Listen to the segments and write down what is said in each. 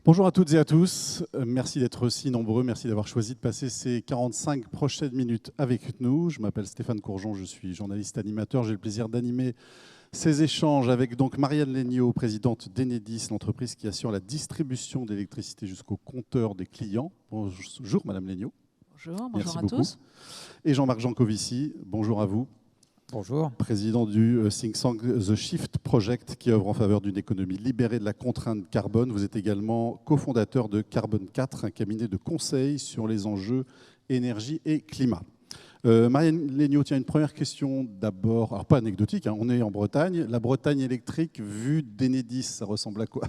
Bonjour à toutes et à tous, merci d'être si nombreux, merci d'avoir choisi de passer ces 45 prochaines minutes avec nous. Je m'appelle Stéphane Courgeon, je suis journaliste animateur, j'ai le plaisir d'animer ces échanges avec donc Marianne Legnaud, présidente d'Enedis, l'entreprise qui assure la distribution d'électricité jusqu'au compteur des clients. Bonjour Madame Legnaud. Bonjour, Merci bonjour à beaucoup. tous. Et Jean-Marc Jancovici, bonjour à vous. Bonjour. Président du think tank The Shift Project qui œuvre en faveur d'une économie libérée de la contrainte carbone. Vous êtes également cofondateur de Carbone 4, un cabinet de conseil sur les enjeux énergie et climat. Marianne Legnaud, tiens, une première question d'abord, alors pas anecdotique, hein, on est en Bretagne. La Bretagne électrique, vue d'Enedis, ça ressemble à quoi ?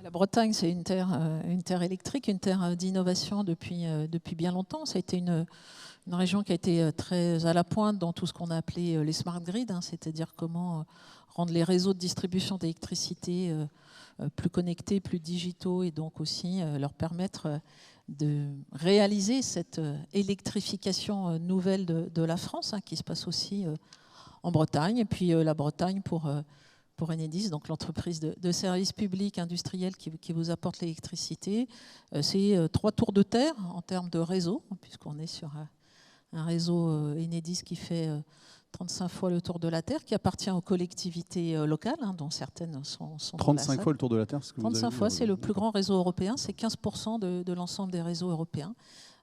La Bretagne, c'est une terre électrique, une terre d'innovation depuis bien longtemps. Ça a été une région qui a été très à la pointe dans tout ce qu'on a appelé les smart grids, hein, c'est-à-dire comment rendre les réseaux de distribution d'électricité plus connectés, plus digitaux, et donc aussi leur permettre de réaliser cette électrification nouvelle de la France, hein, qui se passe aussi en Bretagne. Et puis la Bretagne pour Enedis, donc l'entreprise de services publics industriels qui vous apporte l'électricité. C'est 3 tours de terre en termes de réseau, puisqu'on est sur un réseau Enedis qui fait 35 fois le tour de la Terre, qui appartient aux collectivités locales, hein, dont certaines sont 35 fois le tour de la Terre, ce que vous 35 avez fois, vu, c'est le plus grand réseau européen, c'est 15% de l'ensemble des réseaux européens,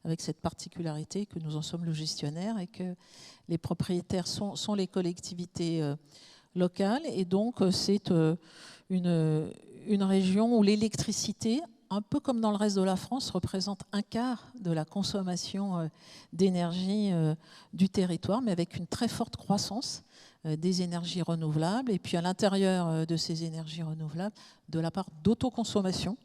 avec cette particularité que nous en sommes le gestionnaire et que les propriétaires sont les collectivités locales. Et donc, c'est une région où l'électricité, un peu comme dans le reste de la France, représente un quart de la consommation d'énergie du territoire, mais avec une très forte croissance des énergies renouvelables. Et puis à l'intérieur de ces énergies renouvelables, de la part d'autoconsommation,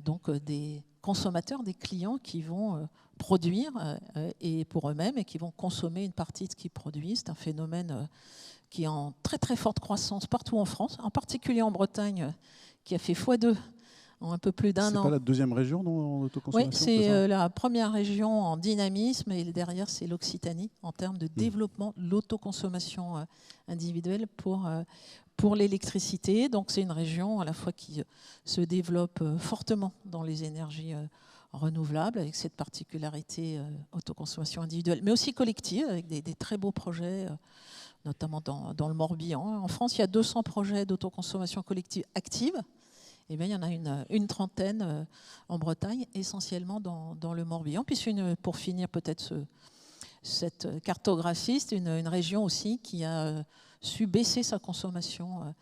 donc des consommateurs, des clients qui vont produire et pour eux-mêmes et qui vont consommer une partie de ce qu'ils produisent. C'est un phénomène qui est en très très forte croissance partout en France, en particulier en Bretagne, qui a fait x2 en un peu plus d'un an. C'est pas la deuxième région en autoconsommation? Oui, c'est la première région en dynamisme, et derrière c'est l'Occitanie en termes de développement de l'autoconsommation individuelle pour l'électricité. Donc c'est une région à la fois qui se développe fortement dans les énergies renouvelables, avec cette particularité autoconsommation individuelle, mais aussi collective, avec des très beaux projets, notamment dans le Morbihan. En France, il y a 200 projets d'autoconsommation collective active. Eh bien, il y en a une trentaine en Bretagne, essentiellement dans le Morbihan. Puis pour finir peut-être cette cartographie, c'est une région aussi qui a su baisser sa consommation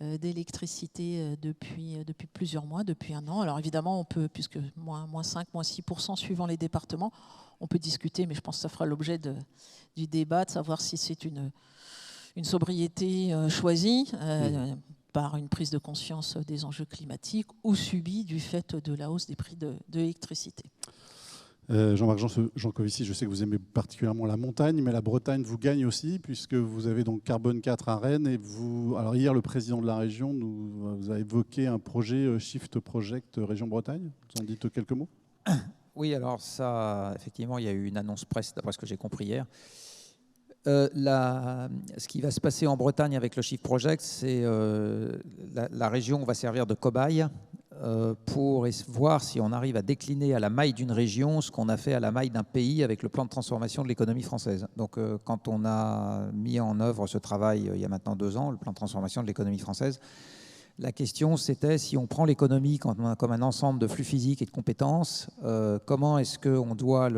d'électricité depuis plusieurs mois, depuis un an. Alors évidemment, on peut, puisque moins 5, moins 6% suivant les départements, on peut discuter, mais je pense que ça fera l'objet du débat, de savoir si c'est une sobriété choisie par une prise de conscience des enjeux climatiques ou subie du fait de la hausse des prix de l'électricité. Jean-Marc Jancovici, je sais que vous aimez particulièrement la montagne, mais la Bretagne vous gagne aussi, puisque vous avez donc Carbone 4 à Rennes. Et alors hier, le président de la région vous a évoqué un projet Shift Project Région Bretagne. Vous en dites quelques mots? Oui, alors ça, effectivement, il y a eu une annonce presse, d'après ce que j'ai compris hier. Ce qui va se passer en Bretagne avec le Shift Project, c'est la région va servir de cobaye pour voir si on arrive à décliner à la maille d'une région ce qu'on a fait à la maille d'un pays avec le plan de transformation de l'économie française. Donc quand on a mis en œuvre ce travail il y a maintenant 2 ans, le plan de transformation de l'économie française, la question c'était si on prend l'économie comme un ensemble de flux physiques et de compétences, comment est-ce qu'on doit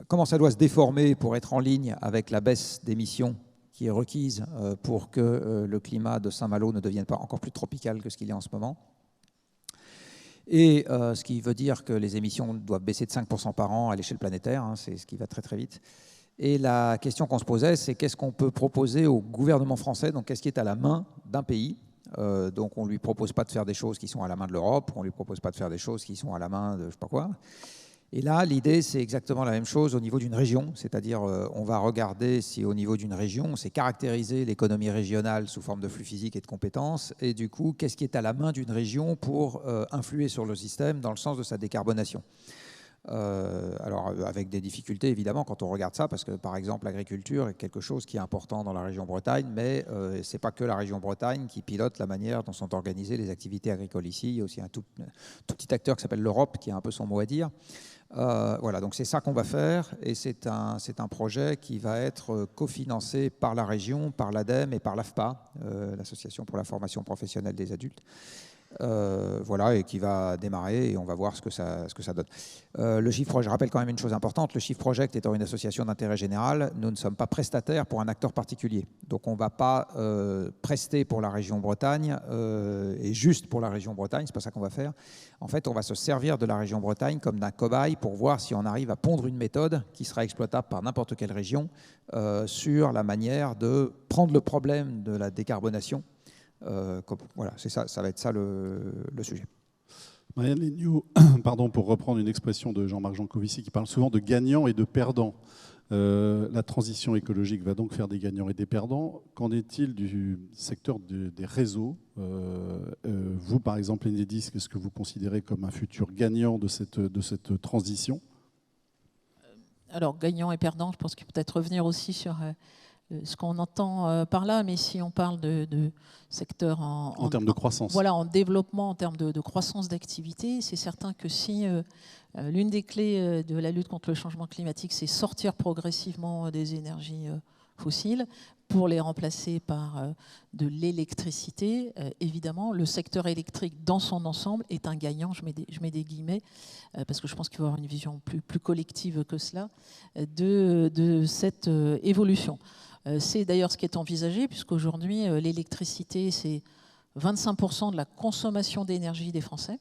comment ça doit se déformer pour être en ligne avec la baisse d'émissions qui est requise pour que le climat de Saint-Malo ne devienne pas encore plus tropical que ce qu'il est en ce moment. Et ce qui veut dire que les émissions doivent baisser de 5% par an à l'échelle planétaire, hein, c'est ce qui va très très vite. Et la question qu'on se posait, c'est qu'est-ce qu'on peut proposer au gouvernement français, donc qu'est-ce qui est à la main d'un pays. Donc on ne lui propose pas de faire des choses qui sont à la main de l'Europe, on ne lui propose pas de faire des choses qui sont à la main de je ne sais pas quoi. Et là, l'idée, c'est exactement la même chose au niveau d'une région, c'est-à-dire on va regarder si au niveau d'une région, on sait caractériser l'économie régionale sous forme de flux physiques et de compétences, et du coup, qu'est-ce qui est à la main d'une région pour influer sur le système dans le sens de sa décarbonation. Alors avec des difficultés évidemment quand on regarde ça, parce que par exemple l'agriculture est quelque chose qui est important dans la région Bretagne, mais c'est pas que la région Bretagne qui pilote la manière dont sont organisées les activités agricoles ici. Il y a aussi un tout petit acteur qui s'appelle l'Europe qui a un peu son mot à dire. Voilà, donc c'est ça qu'on va faire, et c'est un projet qui va être cofinancé par la région, par l'ADEME et par l'AFPA, l'Association pour la formation professionnelle des adultes. Voilà, et qui va démarrer, et on va voir ce que ça donne. Le Shift Project, je rappelle quand même une chose importante, le Shift Project étant une association d'intérêt général, nous ne sommes pas prestataires pour un acteur particulier. Donc on ne va pas prester pour la région Bretagne et juste pour la région Bretagne, c'est pas ça qu'on va faire. En fait, on va se servir de la région Bretagne comme d'un cobaye pour voir si on arrive à pondre une méthode qui sera exploitable par n'importe quelle région sur la manière de prendre le problème de la décarbonation. Voilà, c'est ça, ça va être ça le sujet. Marianne Legnaud, pardon, pour reprendre une expression de Jean-Marc Jancovici qui parle souvent de gagnants et de perdants. La transition écologique va donc faire des gagnants et des perdants. Qu'en est-il du secteur des réseaux? Vous, par exemple, Enedis, qu'est-ce que vous considérez comme un futur gagnant de cette transition? Alors, gagnants et perdants, je pense qu'il peut peut-être revenir aussi sur ce qu'on entend par là, mais si on parle de secteur en termes de croissance. Voilà, en développement, en termes de croissance d'activité, c'est certain que si l'une des clés de la lutte contre le changement climatique, c'est sortir progressivement des énergies fossiles pour les remplacer par de l'électricité, évidemment, le secteur électrique dans son ensemble est un gagnant, je mets des guillemets, parce que je pense qu'il faut avoir une vision plus collective que cela, de cette évolution. C'est d'ailleurs ce qui est envisagé, puisqu'aujourd'hui, l'électricité, c'est 25% de la consommation d'énergie des Français.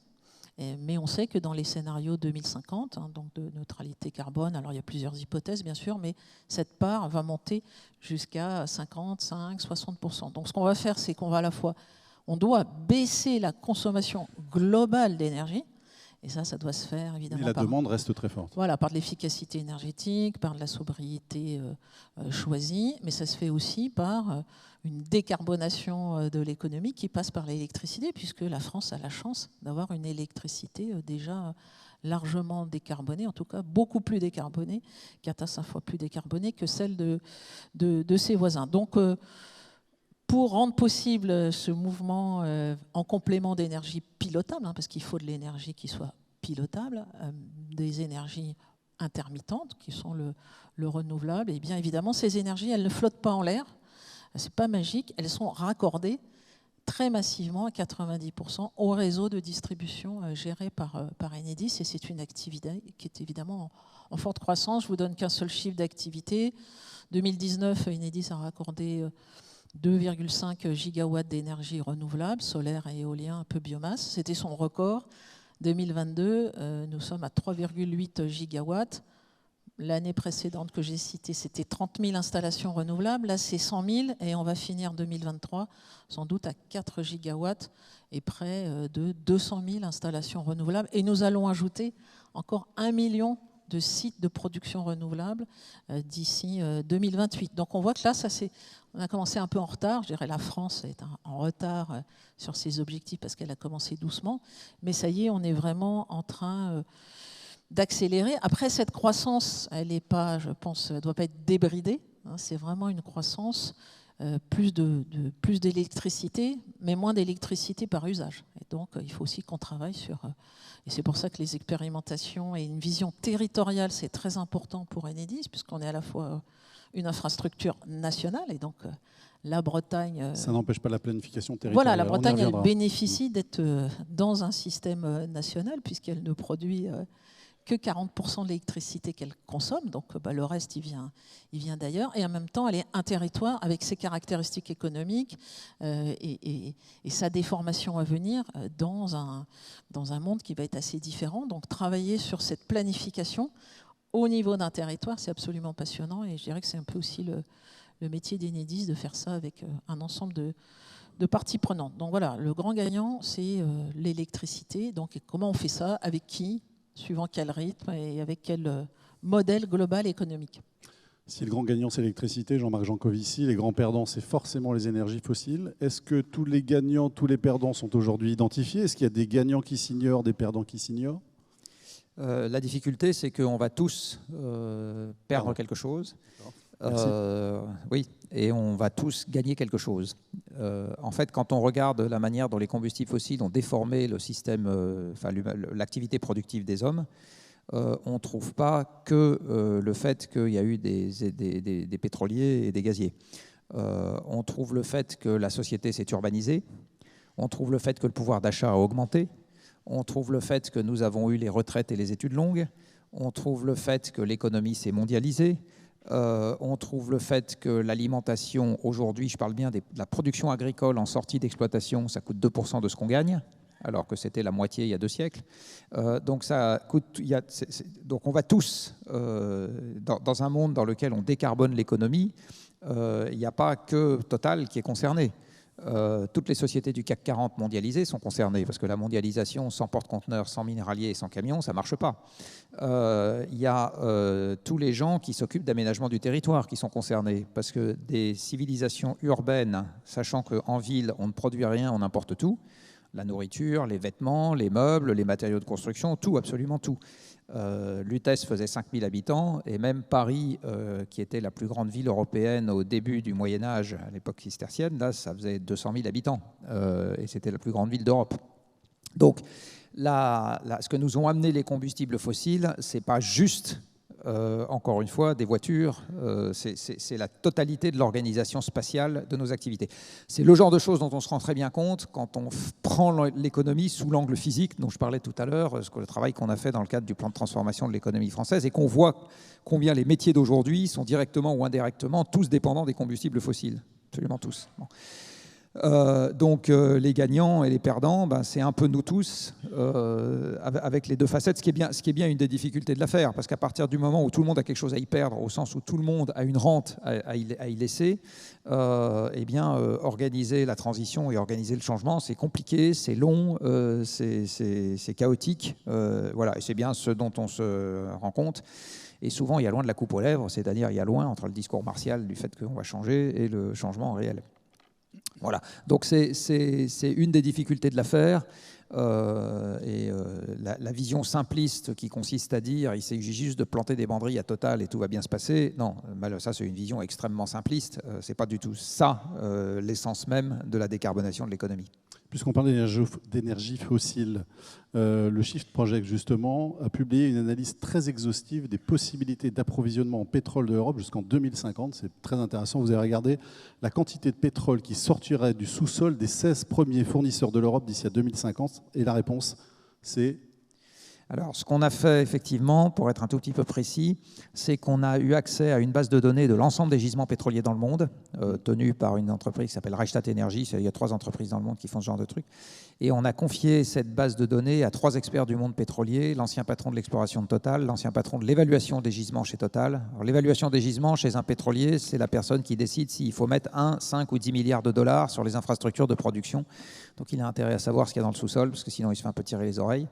Mais on sait que dans les scénarios 2050, donc de neutralité carbone, alors il y a plusieurs hypothèses bien sûr, mais cette part va monter jusqu'à 55, 60%. Donc ce qu'on va faire, c'est qu'on va à la fois, on doit baisser la consommation globale d'énergie, et ça doit se faire évidemment. Et la demande reste très forte. Voilà, par de l'efficacité énergétique, par de la sobriété choisie, mais ça se fait aussi par une décarbonation de l'économie qui passe par l'électricité, puisque la France a la chance d'avoir une électricité déjà largement décarbonée, en tout cas beaucoup plus décarbonée, 4 à 5 fois plus décarbonée que celle de ses voisins. Donc, pour rendre possible ce mouvement en complément d'énergie pilotable, parce qu'il faut de l'énergie qui soit pilotable, des énergies intermittentes qui sont le renouvelable, et bien évidemment ces énergies, elles ne flottent pas en l'air, c'est pas magique, elles sont raccordées très massivement à 90% au réseau de distribution géré par Enedis, et c'est une activité qui est évidemment en forte croissance. Je vous donne qu'un seul chiffre d'activité. 2019, Enedis a raccordé 2,5 gigawatts d'énergie renouvelable, solaire et éolien, un peu biomasse. C'était son record. 2022, nous sommes à 3,8 gigawatts. L'année précédente que j'ai citée, c'était 30 000 installations renouvelables. Là, c'est 100 000 et on va finir 2023 sans doute à 4 gigawatts et près de 200 000 installations renouvelables. Et nous allons ajouter encore 1 million de sites de production renouvelable d'ici 2028. Donc on voit que là, on a commencé un peu en retard. Je dirais la France est en retard sur ses objectifs parce qu'elle a commencé doucement. Mais ça y est, on est vraiment en train d'accélérer. Après, cette croissance, elle n'est pas, je pense, elle doit pas être débridée. C'est vraiment une croissance, plus d'électricité, mais moins d'électricité par usage. Et donc, il faut aussi qu'on travaille sur... Et c'est pour ça que les expérimentations et une vision territoriale, c'est très important pour Enedis, puisqu'on est à la fois une infrastructure nationale, et donc la Bretagne... Ça n'empêche pas la planification territoriale. Voilà, la Bretagne, elle bénéficie d'être dans un système national, puisqu'elle ne produit que 40% de l'électricité qu'elle consomme, donc le reste, il vient d'ailleurs, et en même temps, elle est un territoire avec ses caractéristiques économiques et sa déformation à venir dans un monde qui va être assez différent. Donc travailler sur cette planification au niveau d'un territoire, c'est absolument passionnant, et je dirais que c'est un peu aussi le métier d'Enedis de faire ça avec un ensemble de parties prenantes. Donc voilà, le grand gagnant, c'est l'électricité. Donc comment on fait ça, avec qui, suivant quel rythme et avec quel modèle global économique. Si le grand gagnant, c'est l'électricité, Jean-Marc Jancovici, les grands perdants, c'est forcément les énergies fossiles. Est-ce que tous les gagnants, tous les perdants sont aujourd'hui identifiés? Est-ce qu'il y a des gagnants qui s'ignorent, des perdants qui s'ignorent? La difficulté, c'est qu'on va tous perdre quelque chose. Oui, et on va tous gagner quelque chose. En fait, quand on regarde la manière dont les combustibles fossiles ont déformé le système, l'activité productive des hommes, on ne trouve pas que le fait qu'il y a eu des pétroliers et des gaziers. On trouve le fait que la société s'est urbanisée. On trouve le fait que le pouvoir d'achat a augmenté. On trouve le fait que nous avons eu les retraites et les études longues. On trouve le fait que l'économie s'est mondialisée. On trouve le fait que l'alimentation, aujourd'hui, je parle bien de la production agricole en sortie d'exploitation, ça coûte 2% de ce qu'on gagne, alors que c'était la moitié il y a 2 siècles. Donc on va tous, dans un monde dans lequel on décarbone l'économie, il n'y a pas que Total qui est concerné. Toutes les sociétés du CAC 40 mondialisées sont concernées, parce que la mondialisation sans porte-conteneurs, sans minéraliers et sans camions, ça ne marche pas. Il y a tous les gens qui s'occupent d'aménagement du territoire qui sont concernés, parce que des civilisations urbaines, sachant qu'en ville, on ne produit rien, on importe tout, la nourriture, les vêtements, les meubles, les matériaux de construction, tout, absolument tout. Lutèce faisait 5000 habitants, et même Paris, qui était la plus grande ville européenne au début du Moyen-Âge, à l'époque cistercienne, là, ça faisait 200 000 habitants, et c'était la plus grande ville d'Europe. Donc, ce que nous ont amené les combustibles fossiles, ce n'est pas juste, encore une fois, des voitures, c'est la totalité de l'organisation spatiale de nos activités. C'est le genre de choses dont on se rend très bien compte quand on prend l'économie sous l'angle physique dont je parlais tout à l'heure, le travail qu'on a fait dans le cadre du plan de transformation de l'économie française, et qu'on voit combien les métiers d'aujourd'hui sont directement ou indirectement tous dépendants des combustibles fossiles. Absolument tous. Bon. Donc les gagnants et les perdants, c'est un peu nous tous, avec les 2 facettes, ce qui est bien une des difficultés de l'affaire, parce qu'à partir du moment où tout le monde a quelque chose à y perdre, au sens où tout le monde a une rente à y laisser, organiser la transition et organiser le changement, c'est compliqué, c'est long, c'est chaotique, voilà, et c'est bien ce dont on se rend compte. Et souvent, il y a loin de la coupe aux lèvres, c'est-à-dire il y a loin entre le discours martial du fait qu'on va changer et le changement réel. Voilà, donc c'est une des difficultés de l'affaire. La vision simpliste qui consiste à dire il s'agit juste de planter des banderilles à Total et tout va bien se passer, non, ça c'est une vision extrêmement simpliste. C'est pas du tout ça l'essence même de la décarbonation de l'économie. Puisqu'on parle d'énergie fossile, le Shift Project, justement, a publié une analyse très exhaustive des possibilités d'approvisionnement en pétrole de l'Europe jusqu'en 2050. C'est très intéressant. Vous avez regardé la quantité de pétrole qui sortirait du sous-sol des 16 premiers fournisseurs de l'Europe d'ici à 2050. Et la réponse, c'est... Alors, ce qu'on a fait, effectivement, pour être un tout petit peu précis, c'est qu'on a eu accès à une base de données de l'ensemble des gisements pétroliers dans le monde, tenue par une entreprise qui s'appelle Reichstadt Energy. Il y a 3 entreprises dans le monde qui font ce genre de trucs. Et on a confié cette base de données à 3 experts du monde pétrolier, l'ancien patron de l'exploration de Total, l'ancien patron de l'évaluation des gisements chez Total. Alors, l'évaluation des gisements chez un pétrolier, c'est la personne qui décide s'il faut mettre 1, 5 ou 10 milliards de dollars sur les infrastructures de production. Donc, il a intérêt à savoir ce qu'il y a dans le sous-sol, parce que sinon, il se fait un peu tirer les oreilles.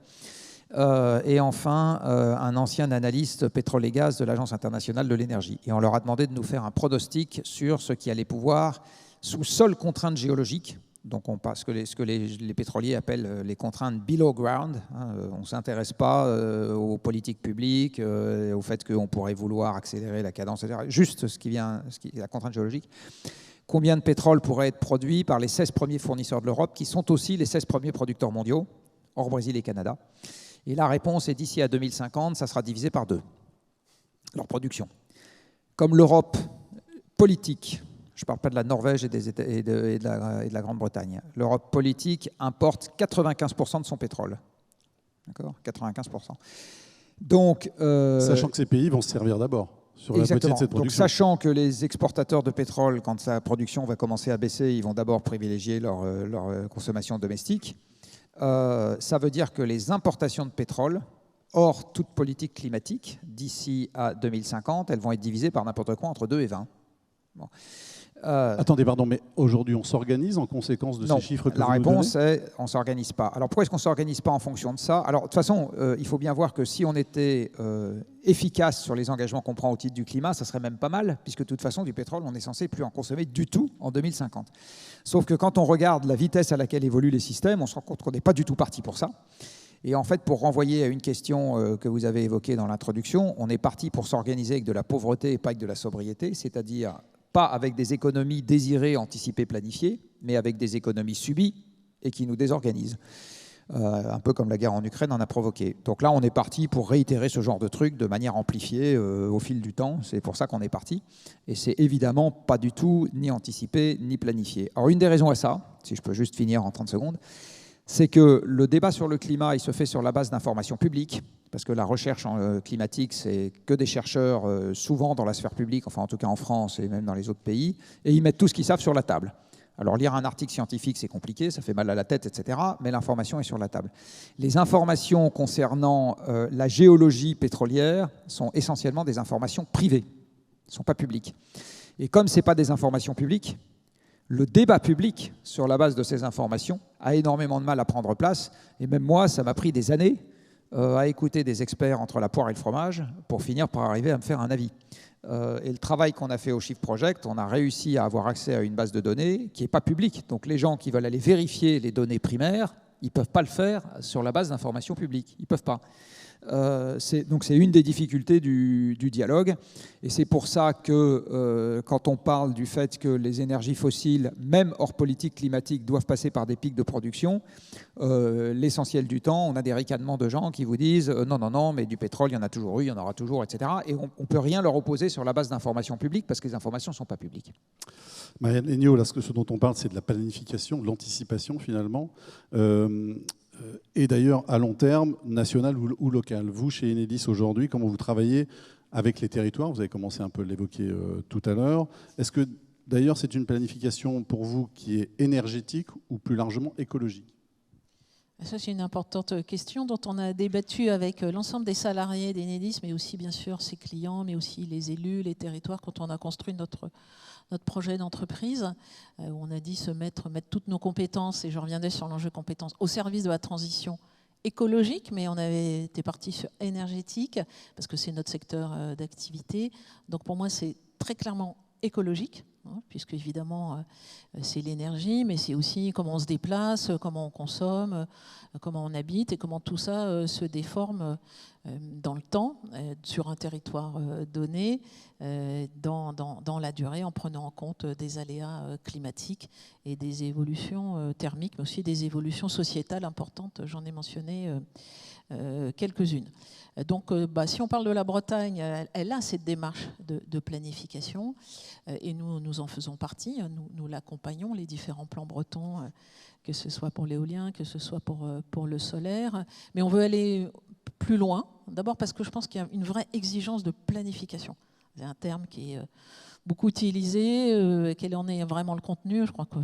Et enfin, un ancien analyste pétrole et gaz de l'Agence internationale de l'énergie. Et on leur a demandé de nous faire un pronostic sur ce qui allait pouvoir, sous seule contrainte géologique, donc ce que les pétroliers appellent les contraintes below ground, on ne s'intéresse pas aux politiques publiques, au fait qu'on pourrait vouloir accélérer la cadence, etc. Juste la contrainte géologique. Combien de pétrole pourrait être produit par les 16 premiers fournisseurs de l'Europe, qui sont aussi les 16 premiers producteurs mondiaux, hors Brésil et Canada. Et la réponse est d'ici à 2050, ça sera divisé par 2, leur production. Comme l'Europe politique, je ne parle pas de la Norvège et de la Grande-Bretagne, l'Europe politique importe 95% de son pétrole. D'accord ? 95%. Donc, sachant que ces pays vont se servir d'abord sur la moitié de cette production. Donc, sachant que les exportateurs de pétrole, quand sa production va commencer à baisser, ils vont d'abord privilégier leur consommation domestique. Ça veut dire que les importations de pétrole, hors toute politique climatique, d'ici à 2050, elles vont être divisées par n'importe quoi entre 2 et 20. Bon. Attendez, pardon, mais aujourd'hui, on s'organise en conséquence de ces chiffres que vous nous donnez ? La réponse est on ne s'organise pas. Alors pourquoi est-ce qu'on ne s'organise pas en fonction de ça ? Alors de toute façon, il faut bien voir que si on était efficace sur les engagements qu'on prend au titre du climat, ça serait même pas mal, puisque de toute façon, du pétrole, on est censé plus en consommer du tout en 2050. Sauf que quand on regarde la vitesse à laquelle évoluent les systèmes, on se rend compte qu'on n'est pas du tout parti pour ça. Et en fait, pour renvoyer à une question que vous avez évoquée dans l'introduction, on est parti pour s'organiser avec de la pauvreté et pas avec de la sobriété, c'est-à-dire pas avec des économies désirées, anticipées, planifiées, mais avec des économies subies et qui nous désorganisent. Un peu comme la guerre en Ukraine en a provoqué. Donc là, on est parti pour réitérer ce genre de truc de manière amplifiée au fil du temps. C'est pour ça qu'on est parti. Et c'est évidemment pas du tout ni anticipé ni planifié. Alors une des raisons à ça, si je peux juste finir en 30 secondes, c'est que le débat sur le climat, il se fait sur la base d'informations publiques, parce que la recherche climatique, c'est que des chercheurs, souvent dans la sphère publique, enfin en tout cas en France et même dans les autres pays, et ils mettent tout ce qu'ils savent sur la table. Alors lire un article scientifique, c'est compliqué, ça fait mal à la tête, etc., mais l'information est sur la table. Les informations concernant la géologie pétrolière sont essentiellement des informations privées, ne sont pas publiques. Et comme ce n'est pas des informations publiques, le débat public sur la base de ces informations a énormément de mal à prendre place. Et même moi, ça m'a pris des années à écouter des experts entre la poire et le fromage pour finir par arriver à me faire un avis. Et le travail qu'on a fait au Shift Project, on a réussi à avoir accès à une base de données qui n'est pas publique. Donc les gens qui veulent aller vérifier les données primaires, ils ne peuvent pas le faire sur la base d'informations publiques. Ils ne peuvent pas. Donc c'est une des difficultés du dialogue. Et c'est pour ça que quand on parle du fait que les énergies fossiles, même hors politique climatique, doivent passer par des pics de production, l'essentiel du temps, on a des ricanements de gens qui vous disent non, mais du pétrole, il y en a toujours eu, il y en aura toujours, etc. Et on ne peut rien leur opposer sur la base d'informations publiques parce que les informations ne sont pas publiques. Marianne Legnaud, là, ce dont on parle, c'est de la planification, de l'anticipation finalement. Et d'ailleurs, à long terme, national ou local. Vous, chez Enedis aujourd'hui, comment vous travaillez avec les territoires? Vous avez commencé un peu à l'évoquer tout à l'heure. Est-ce que d'ailleurs, c'est une planification pour vous qui est énergétique ou plus largement écologique? Ça, c'est une importante question dont on a débattu avec l'ensemble des salariés d'Enedis, mais aussi, bien sûr, ses clients, mais aussi les élus, les territoires, quand on a construit notre projet d'entreprise, où on a dit mettre toutes nos compétences, et je reviendrai sur l'enjeu compétences, au service de la transition écologique, mais on avait été parti sur énergétique, parce que c'est notre secteur d'activité. Donc pour moi, c'est très clairement écologique, puisque évidemment c'est l'énergie, mais c'est aussi comment on se déplace, comment on consomme, comment on habite et comment tout ça se déforme dans le temps, sur un territoire donné, dans la durée, en prenant en compte des aléas climatiques et des évolutions thermiques, mais aussi des évolutions sociétales importantes. J'en ai mentionné quelques-unes. Donc, si on parle de la Bretagne, elle a cette démarche de planification et nous en faisons partie. Nous l'accompagnons, les différents plans bretons, que ce soit pour l'éolien, que ce soit pour le solaire. Mais on veut aller plus loin, d'abord parce que je pense qu'il y a une vraie exigence de planification. C'est un terme qui est beaucoup utilisé. Quel en est vraiment le contenu? Je crois qu'il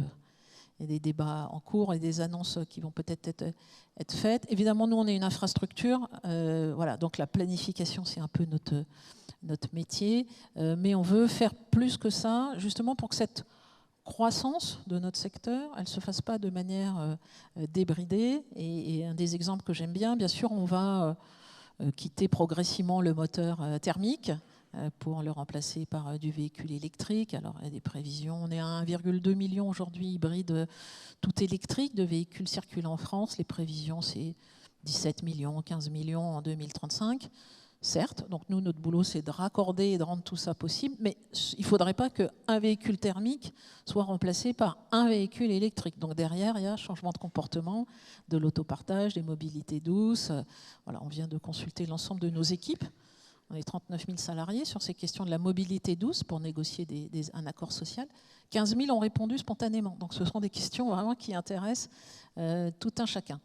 y a des débats en cours et des annonces qui vont peut-être être faites. Évidemment, nous, on est une infrastructure. Voilà, donc la planification, c'est un peu notre métier. Mais on veut faire plus que ça, justement pour que cette croissance de notre secteur, elle ne se fasse pas de manière débridée. Et un des exemples que j'aime bien sûr, on va quitter progressivement le moteur thermique pour le remplacer par du véhicule électrique. Alors, il y a des prévisions. On est à 1,2 million aujourd'hui hybrides tout électriques de véhicules circulant en France. Les prévisions, c'est 17 millions, 15 millions en 2035. Certes, donc nous, notre boulot, c'est de raccorder et de rendre tout ça possible, mais il ne faudrait pas qu'un véhicule thermique soit remplacé par un véhicule électrique. Donc derrière, il y a changement de comportement, de l'autopartage, des mobilités douces. Voilà, on vient de consulter l'ensemble de nos équipes. On est 39 000 salariés sur ces questions de la mobilité douce pour négocier un accord social. 15 000 ont répondu spontanément. Donc ce sont des questions vraiment qui intéressent tout un chacun.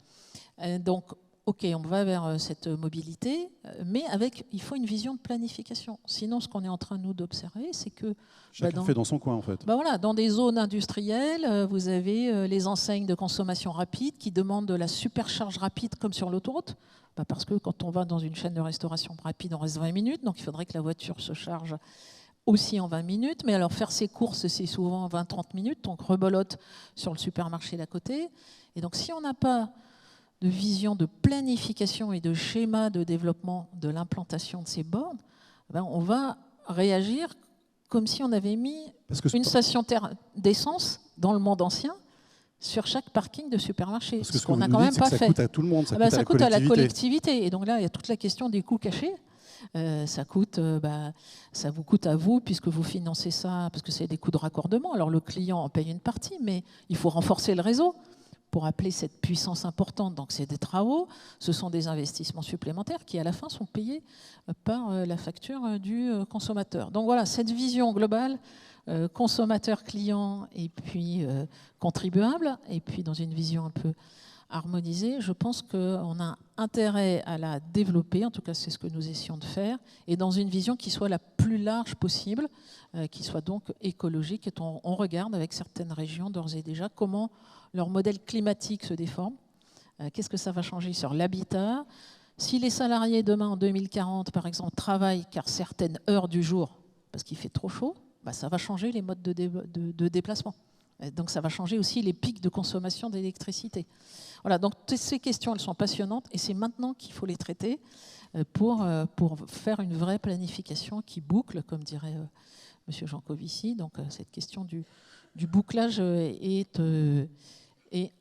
Donc, OK, on va vers cette mobilité, mais il faut une vision de planification. Sinon, ce qu'on est en train, nous, d'observer, c'est que... Chacun fait dans son coin, en fait. Voilà, dans des zones industrielles, vous avez les enseignes de consommation rapide qui demandent de la supercharge rapide comme sur l'autoroute. Parce que quand on va dans une chaîne de restauration rapide, on reste 20 minutes, donc il faudrait que la voiture se charge aussi en 20 minutes. Mais alors, faire ses courses, c'est souvent 20-30 minutes, donc rebolote sur le supermarché d'à côté. Et donc, si on n'a pas de vision de planification et de schéma de développement de l'implantation de ces bornes, on va réagir comme si on avait mis une station d'essence dans le monde ancien, sur chaque parking de supermarché. Parce que ce qu'on que n'a vous quand nous même dites, c'est pas que ça fait. coûte à tout le monde, ça Ça coûte à la collectivité. collectivité. Et donc là, il y a toute la question des coûts cachés. Ça vous coûte à vous, puisque vous financez ça, parce que c'est des coûts de raccordement. Alors le client en paye une partie, mais il faut renforcer le réseau pour appeler cette puissance importante. Donc c'est des travaux, ce sont des investissements supplémentaires qui à la fin sont payés par la facture du consommateur. Donc voilà, cette vision globale, consommateur, client et puis contribuable, et puis dans une vision un peu harmonisée, je pense qu'on a intérêt à la développer, en tout cas c'est ce que nous essayons de faire, et dans une vision qui soit la plus large possible, qui soit donc écologique. Et on regarde avec certaines régions d'ores et déjà comment leur modèle climatique se déforme. Qu'est-ce que ça va changer sur l'habitat? Si les salariés demain en 2040 par exemple travaillent car certaines heures du jour, parce qu'il fait trop chaud, ça va changer les modes de déplacement. Donc ça va changer aussi les pics de consommation d'électricité. Voilà, donc toutes ces questions, elles sont passionnantes et c'est maintenant qu'il faut les traiter pour faire une vraie planification qui boucle, comme dirait M. Jancovici. Donc cette question du bouclage est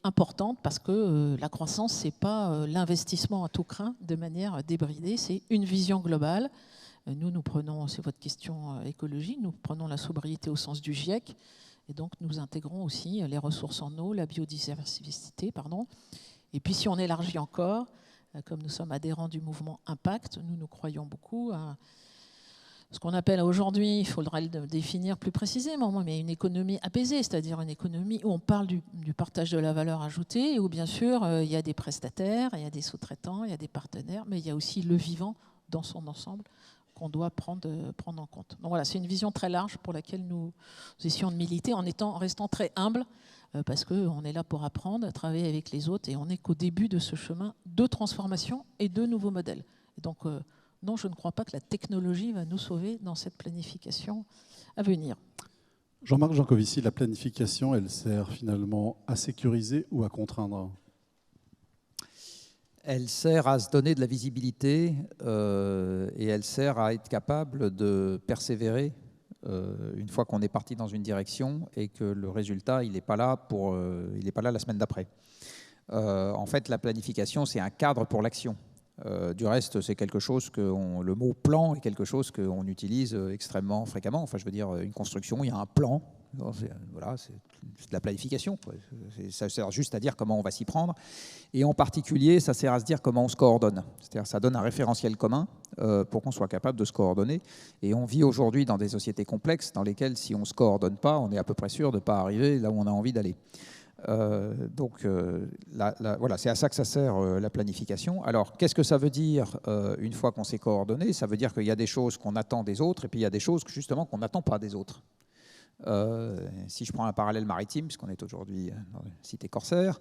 importante parce que la croissance, ce n'est pas l'investissement à tout crin de manière débridée, c'est une vision globale. Nous prenons, c'est votre question écologie, nous prenons la sobriété au sens du GIEC. Et donc, nous intégrons aussi les ressources en eau, la biodiversité, pardon. Et puis, si on élargit encore, comme nous sommes adhérents du mouvement Impact, nous croyons beaucoup à ce qu'on appelle aujourd'hui, il faudra le définir plus précisément, mais une économie apaisée, c'est-à-dire une économie où on parle du partage de la valeur ajoutée, et où bien sûr, il y a des prestataires, il y a des sous-traitants, il y a des partenaires, mais il y a aussi le vivant dans son ensemble qu'on doit prendre en compte. Donc voilà, c'est une vision très large pour laquelle nous essayons de militer en restant très humbles, parce qu'on est là pour apprendre, travailler avec les autres, et on n'est qu'au début de ce chemin de transformation et de nouveaux modèles. Et donc, non, je ne crois pas que la technologie va nous sauver dans cette planification à venir. Jean-Marc Jancovici, la planification, elle sert finalement à sécuriser ou à contraindre ? Elle sert à se donner de la visibilité et elle sert à être capable de persévérer une fois qu'on est parti dans une direction et que le résultat, il n'est pas là la semaine d'après. En fait, la planification, c'est un cadre pour l'action. Du reste, c'est quelque chose le mot plan est quelque chose qu'on utilise extrêmement fréquemment. Enfin, je veux dire, une construction, il y a un plan. Voilà, c'est de la planification, quoi. Ça sert juste à dire comment on va s'y prendre. Et en particulier, ça sert à se dire comment on se coordonne. C'est-à-dire, ça donne un référentiel commun pour qu'on soit capable de se coordonner. Et on vit aujourd'hui dans des sociétés complexes dans lesquelles, si on ne se coordonne pas, on est à peu près sûr de ne pas arriver là où on a envie d'aller. Voilà, c'est à ça que ça sert la planification. Alors, qu'est-ce que ça veut dire une fois qu'on s'est coordonné? Ça veut dire qu'il y a des choses qu'on attend des autres et puis il y a des choses justement qu'on n'attend pas des autres. Si je prends un parallèle maritime, puisqu'on est aujourd'hui dans la cité corsaire,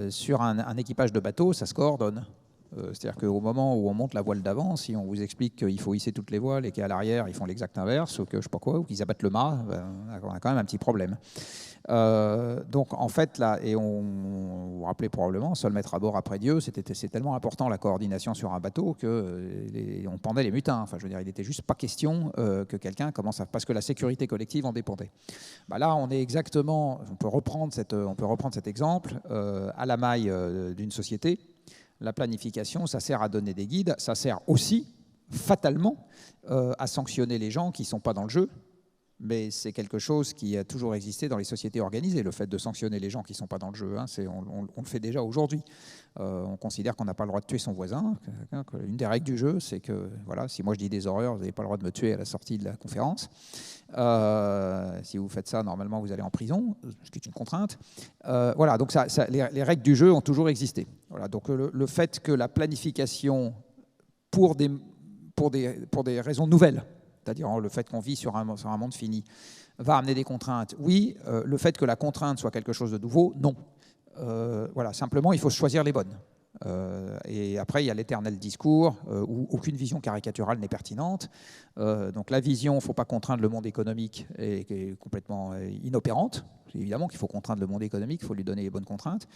sur un équipage de bateau, ça se coordonne. C'est-à-dire qu'au moment où on monte la voile d'avant, si on vous explique qu'il faut hisser toutes les voiles et qu'à l'arrière, ils font l'exact inverse, ou que je sais pas quoi, ou qu'ils abattent le mât, on a quand même un petit problème. Donc en fait, là, et vous vous rappelez probablement, seul maître à bord après Dieu, c'est tellement important la coordination sur un bateau qu'on pendait les mutins. Enfin, je veux dire, il n'était juste pas question que quelqu'un commence parce que la sécurité collective en dépendait. Là, on est exactement, on peut reprendre cet exemple à la maille d'une société. La planification, ça sert à donner des guides, ça sert aussi, fatalement, à sanctionner les gens qui ne sont pas dans le jeu. Mais c'est quelque chose qui a toujours existé dans les sociétés organisées, le fait de sanctionner les gens qui ne sont pas dans le jeu. On le fait déjà aujourd'hui. On considère qu'on n'a pas le droit de tuer son voisin. Une des règles du jeu, c'est que voilà, si moi je dis des horreurs, vous n'avez pas le droit de me tuer à la sortie de la conférence. Si vous faites ça, normalement, vous allez en prison, ce qui est une contrainte. Voilà, donc les règles du jeu ont toujours existé. Voilà, donc le fait que la planification, pour des raisons nouvelles, c'est-à-dire le fait qu'on vit sur un monde fini, va amener des contraintes. Oui, le fait que la contrainte soit quelque chose de nouveau, non. Voilà, simplement, il faut choisir les bonnes. Et après, il y a l'éternel discours où aucune vision caricaturale n'est pertinente. Donc la vision, il ne faut pas contraindre le monde économique, est complètement inopérante. Évidemment qu'il faut contraindre le monde économique, il faut lui donner les bonnes contraintes.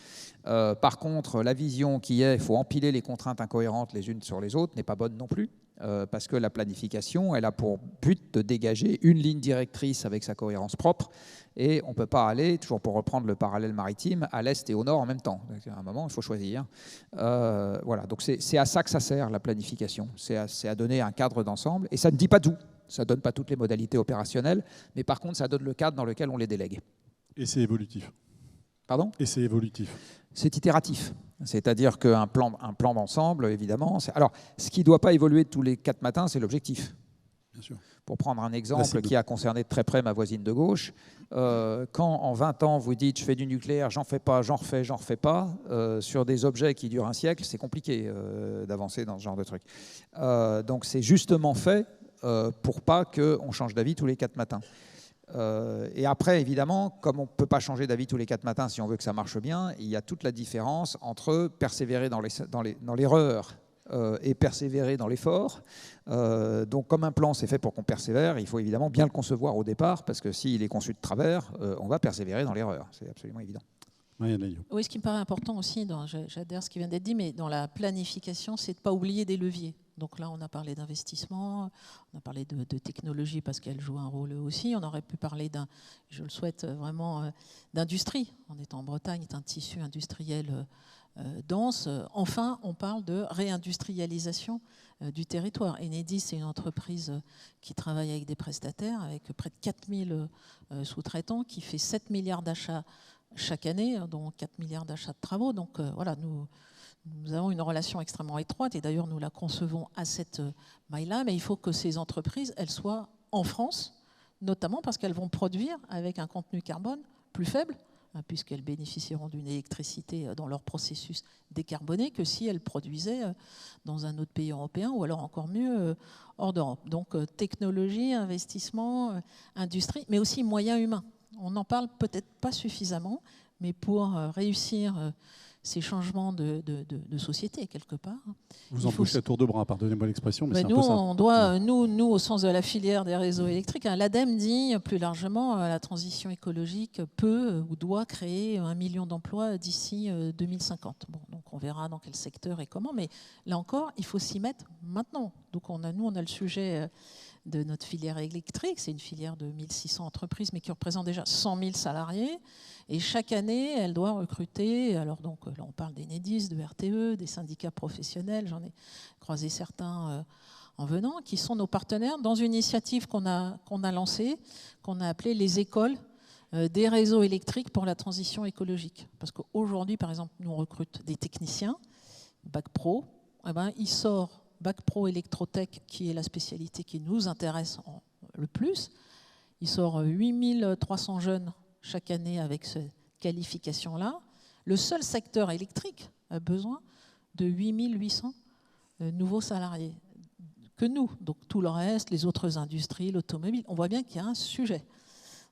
Par contre, la vision qui est, il faut empiler les contraintes incohérentes les unes sur les autres, n'est pas bonne non plus. parce que la planification, elle a pour but de dégager une ligne directrice avec sa cohérence propre, et on ne peut pas aller, toujours pour reprendre le parallèle maritime, à l'est et au nord en même temps. Donc, à un moment, il faut choisir. Voilà, donc c'est à ça que ça sert, la planification. C'est à donner un cadre d'ensemble, et ça ne dit pas tout. Ça ne donne pas toutes les modalités opérationnelles, mais par contre, ça donne le cadre dans lequel on les délègue. Et c'est évolutif. Pardon ? Et c'est évolutif. C'est itératif. C'est-à-dire qu'un plan d'ensemble, évidemment... Alors, ce qui ne doit pas évoluer tous les 4 matins, c'est l'objectif. Bien sûr. Pour prendre un exemple qui a concerné de très près ma voisine de gauche, quand en 20 ans vous dites « je fais du nucléaire, j'en fais pas, j'en refais pas », sur des objets qui durent un siècle, c'est compliqué d'avancer dans ce genre de truc. Donc c'est justement fait pour pas qu'on change d'avis tous les 4 matins. Et après, évidemment, comme on ne peut pas changer d'avis tous les 4 matins si on veut que ça marche bien, il y a toute la différence entre persévérer dans l'erreur et persévérer dans l'effort. Donc comme un plan c'est fait pour qu'on persévère, il faut évidemment bien le concevoir au départ, parce que s'il est conçu de travers, on va persévérer dans l'erreur. C'est absolument évident. Oui, ce qui me paraît important aussi, j'adhère à ce qui vient d'être dit, mais dans la planification, c'est de ne pas oublier des leviers. Donc là, on a parlé d'investissement, on a parlé de technologie parce qu'elle joue un rôle aussi. On aurait pu parler je le souhaite vraiment, d'industrie. On est en Bretagne, c'est un tissu industriel dense. Enfin, on parle de réindustrialisation du territoire. Enedis, c'est une entreprise qui travaille avec des prestataires, avec près de 4000 sous-traitants, qui fait 7 milliards d'achats chaque année, dont 4 milliards d'achats de travaux. Donc voilà, nous avons une relation extrêmement étroite et d'ailleurs nous la concevons à cette maille-là, mais il faut que ces entreprises, elles soient en France, notamment parce qu'elles vont produire avec un contenu carbone plus faible, puisqu'elles bénéficieront d'une électricité dans leur processus décarboné que si elles produisaient dans un autre pays européen ou alors encore mieux hors d'Europe. Donc technologie, investissement, industrie, mais aussi moyens humains. On n'en parle peut-être pas suffisamment, mais pour réussir ces changements de société, quelque part. Vous embauchez à tour de bras, pardonnez-moi l'expression, mais c'est nous, un peu ça. On doit, nous, au sens de la filière des réseaux électriques, l'ADEME dit plus largement la transition écologique peut ou doit créer 1 million d'emplois d'ici 2050. Bon, donc on verra dans quel secteur et comment, mais là encore, il faut s'y mettre maintenant. Donc on a le sujet de notre filière électrique, c'est une filière de 1600 entreprises, mais qui représente déjà 100 000 salariés. Et chaque année, elle doit recruter. Alors donc là, on parle d'Enedis, de RTE, des syndicats professionnels. J'en ai croisé certains en venant, qui sont nos partenaires dans une initiative qu'on a lancée, qu'on a appelée les écoles des réseaux électriques pour la transition écologique. Parce qu'aujourd'hui, par exemple, nous on recrute des techniciens, Bac Pro. Eh ben, il sort Bac Pro électrotech, qui est la spécialité qui nous intéresse le plus. Il sort 8300 jeunes chaque année avec cette qualification-là. Le seul secteur électrique a besoin de 8800 nouveaux salariés que nous. Donc tout le reste, les autres industries, l'automobile, on voit bien qu'il y a un sujet.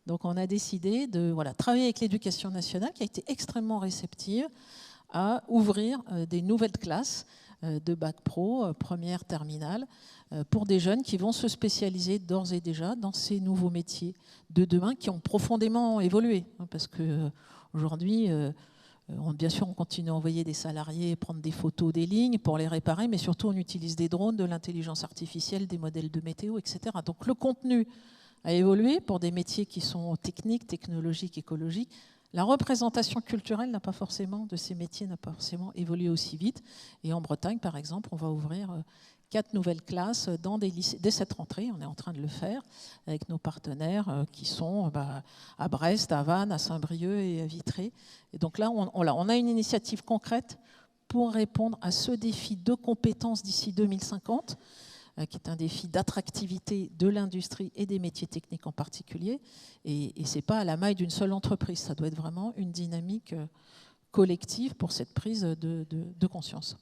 Donc on a décidé de travailler avec l'éducation nationale, qui a été extrêmement réceptive à ouvrir des nouvelles classes de Bac Pro, première, terminale, pour des jeunes qui vont se spécialiser d'ores et déjà dans ces nouveaux métiers de demain qui ont profondément évolué. Parce qu'aujourd'hui, bien sûr, on continue à envoyer des salariés prendre des photos des lignes pour les réparer, mais surtout on utilise des drones, de l'intelligence artificielle, des modèles de météo, etc. Donc le contenu a évolué pour des métiers qui sont techniques, technologiques, écologiques. La représentation culturelle de ces métiers n'a pas forcément évolué aussi vite. Et en Bretagne, par exemple, on va ouvrir 4 nouvelles classes dans des lycées dès cette rentrée. On est en train de le faire avec nos partenaires qui sont à Brest, à Vannes, à Saint-Brieuc et à Vitré. Et donc là, on a une initiative concrète pour répondre à ce défi de compétences d'ici 2050, qui est un défi d'attractivité de l'industrie et des métiers techniques en particulier. Et ce n'est pas à la maille d'une seule entreprise, ça doit être vraiment une dynamique collective pour cette prise de conscience.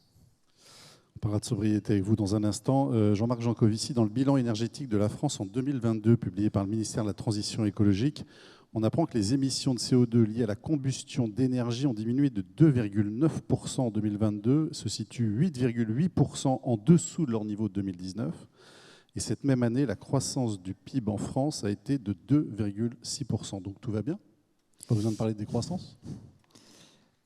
On parlera de sobriété avec vous dans un instant. Jean-Marc Jancovici, dans le bilan énergétique de la France en 2022, publié par le ministère de la Transition écologique, on apprend que les émissions de CO2 liées à la combustion d'énergie ont diminué de 2,9% en 2022, se situent 8,8% en dessous de leur niveau de 2019. Et cette même année, la croissance du PIB en France a été de 2,6%. Donc tout va bien ? Pas besoin de parler de décroissance ?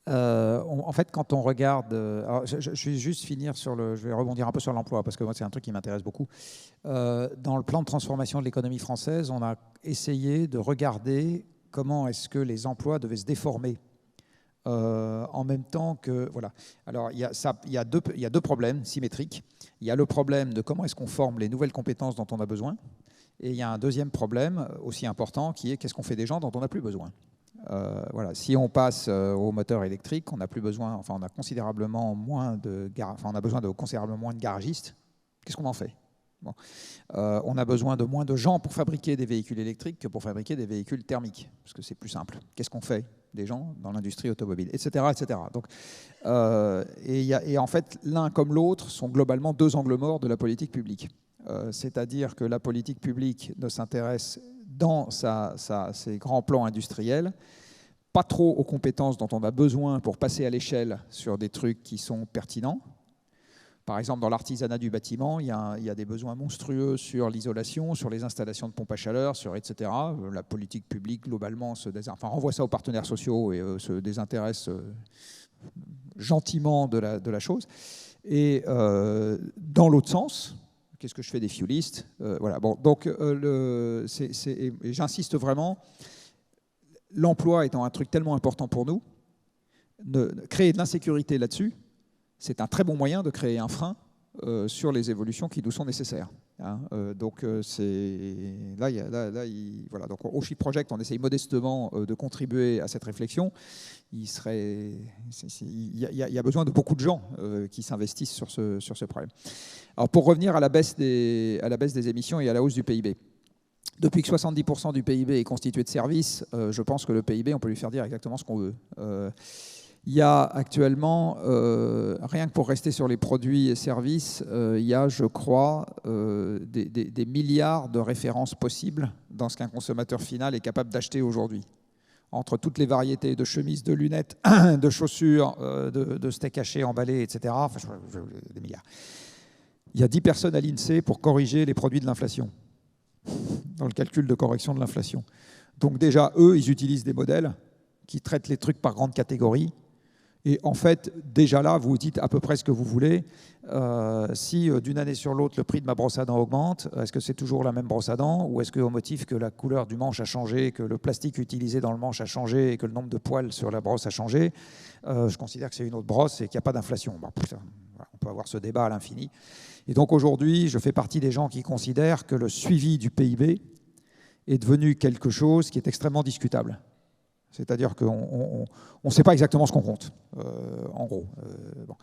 En fait, quand on regarde... alors, je vais juste finir sur le... Je vais rebondir un peu sur l'emploi, parce que moi, c'est un truc qui m'intéresse beaucoup. Dans le plan de transformation de l'économie française, on a essayé de regarder comment est-ce que les emplois devaient se déformer en même temps que... Voilà. Alors, il y a deux problèmes symétriques. Il y a le problème de comment est-ce qu'on forme les nouvelles compétences dont on a besoin. Et il y a un deuxième problème aussi important qui est qu'est-ce qu'on fait des gens dont on n'a plus besoin. Voilà. Si on passe au moteur électrique, on n'a plus besoin, enfin on a considérablement moins de, on a besoin de considérablement moins de garagistes. Qu'est-ce qu'on en fait? Bon. On a besoin de moins de gens pour fabriquer des véhicules électriques que pour fabriquer des véhicules thermiques, parce que c'est plus simple. Qu'est-ce qu'on fait des gens dans l'industrie automobile, etc., etc. Donc, et en fait, l'un comme l'autre sont globalement deux angles morts de la politique publique. C'est-à-dire que la politique publique ne s'intéresse dans ses grands plans industriels pas trop aux compétences dont on a besoin pour passer à l'échelle sur des trucs qui sont pertinents. Par exemple, dans l'artisanat du bâtiment, il y a des besoins monstrueux sur l'isolation, sur les installations de pompes à chaleur, sur etc. La politique publique, globalement, renvoie ça aux partenaires sociaux et se désintéresse gentiment de la chose. Et dans l'autre sens, qu'est-ce que je fais des fuelistes? Voilà. Bon, donc, j'insiste vraiment, l'emploi étant un truc tellement important pour nous, créer de l'insécurité là-dessus, c'est un très bon moyen de créer un frein sur les évolutions qui nous sont nécessaires. Hein. Donc, voilà. Donc, au Shift Project, on essaye modestement de contribuer à cette réflexion. Il y a besoin de beaucoup de gens qui s'investissent sur ce problème. Alors, pour revenir à la baisse des émissions et à la hausse du PIB. Depuis que 70% du PIB est constitué de services, je pense que le PIB, on peut lui faire dire exactement ce qu'on veut. Il y a actuellement, rien que pour rester sur les produits et services, il y a, je crois, des milliards de références possibles dans ce qu'un consommateur final est capable d'acheter aujourd'hui. Entre toutes les variétés de chemises, de lunettes, de chaussures, de steaks hachés emballés, etc. Enfin, des milliards. Il y a 10 personnes à l'INSEE pour corriger les produits de l'inflation, dans le calcul de correction de l'inflation. Donc déjà, eux, ils utilisent des modèles qui traitent les trucs par grandes catégories. Et en fait, déjà là, vous dites à peu près ce que vous voulez. Si d'une année sur l'autre, le prix de ma brosse à dents augmente, est-ce que c'est toujours la même brosse à dents? Ou est-ce qu'au motif que la couleur du manche a changé, que le plastique utilisé dans le manche a changé et que le nombre de poils sur la brosse a changé, je considère que c'est une autre brosse et qu'il n'y a pas d'inflation? Bon, on peut avoir ce débat à l'infini. Et donc aujourd'hui, je fais partie des gens qui considèrent que le suivi du PIB est devenu quelque chose qui est extrêmement discutable. C'est-à-dire qu'on ne sait pas exactement ce qu'on compte, en gros. Bon.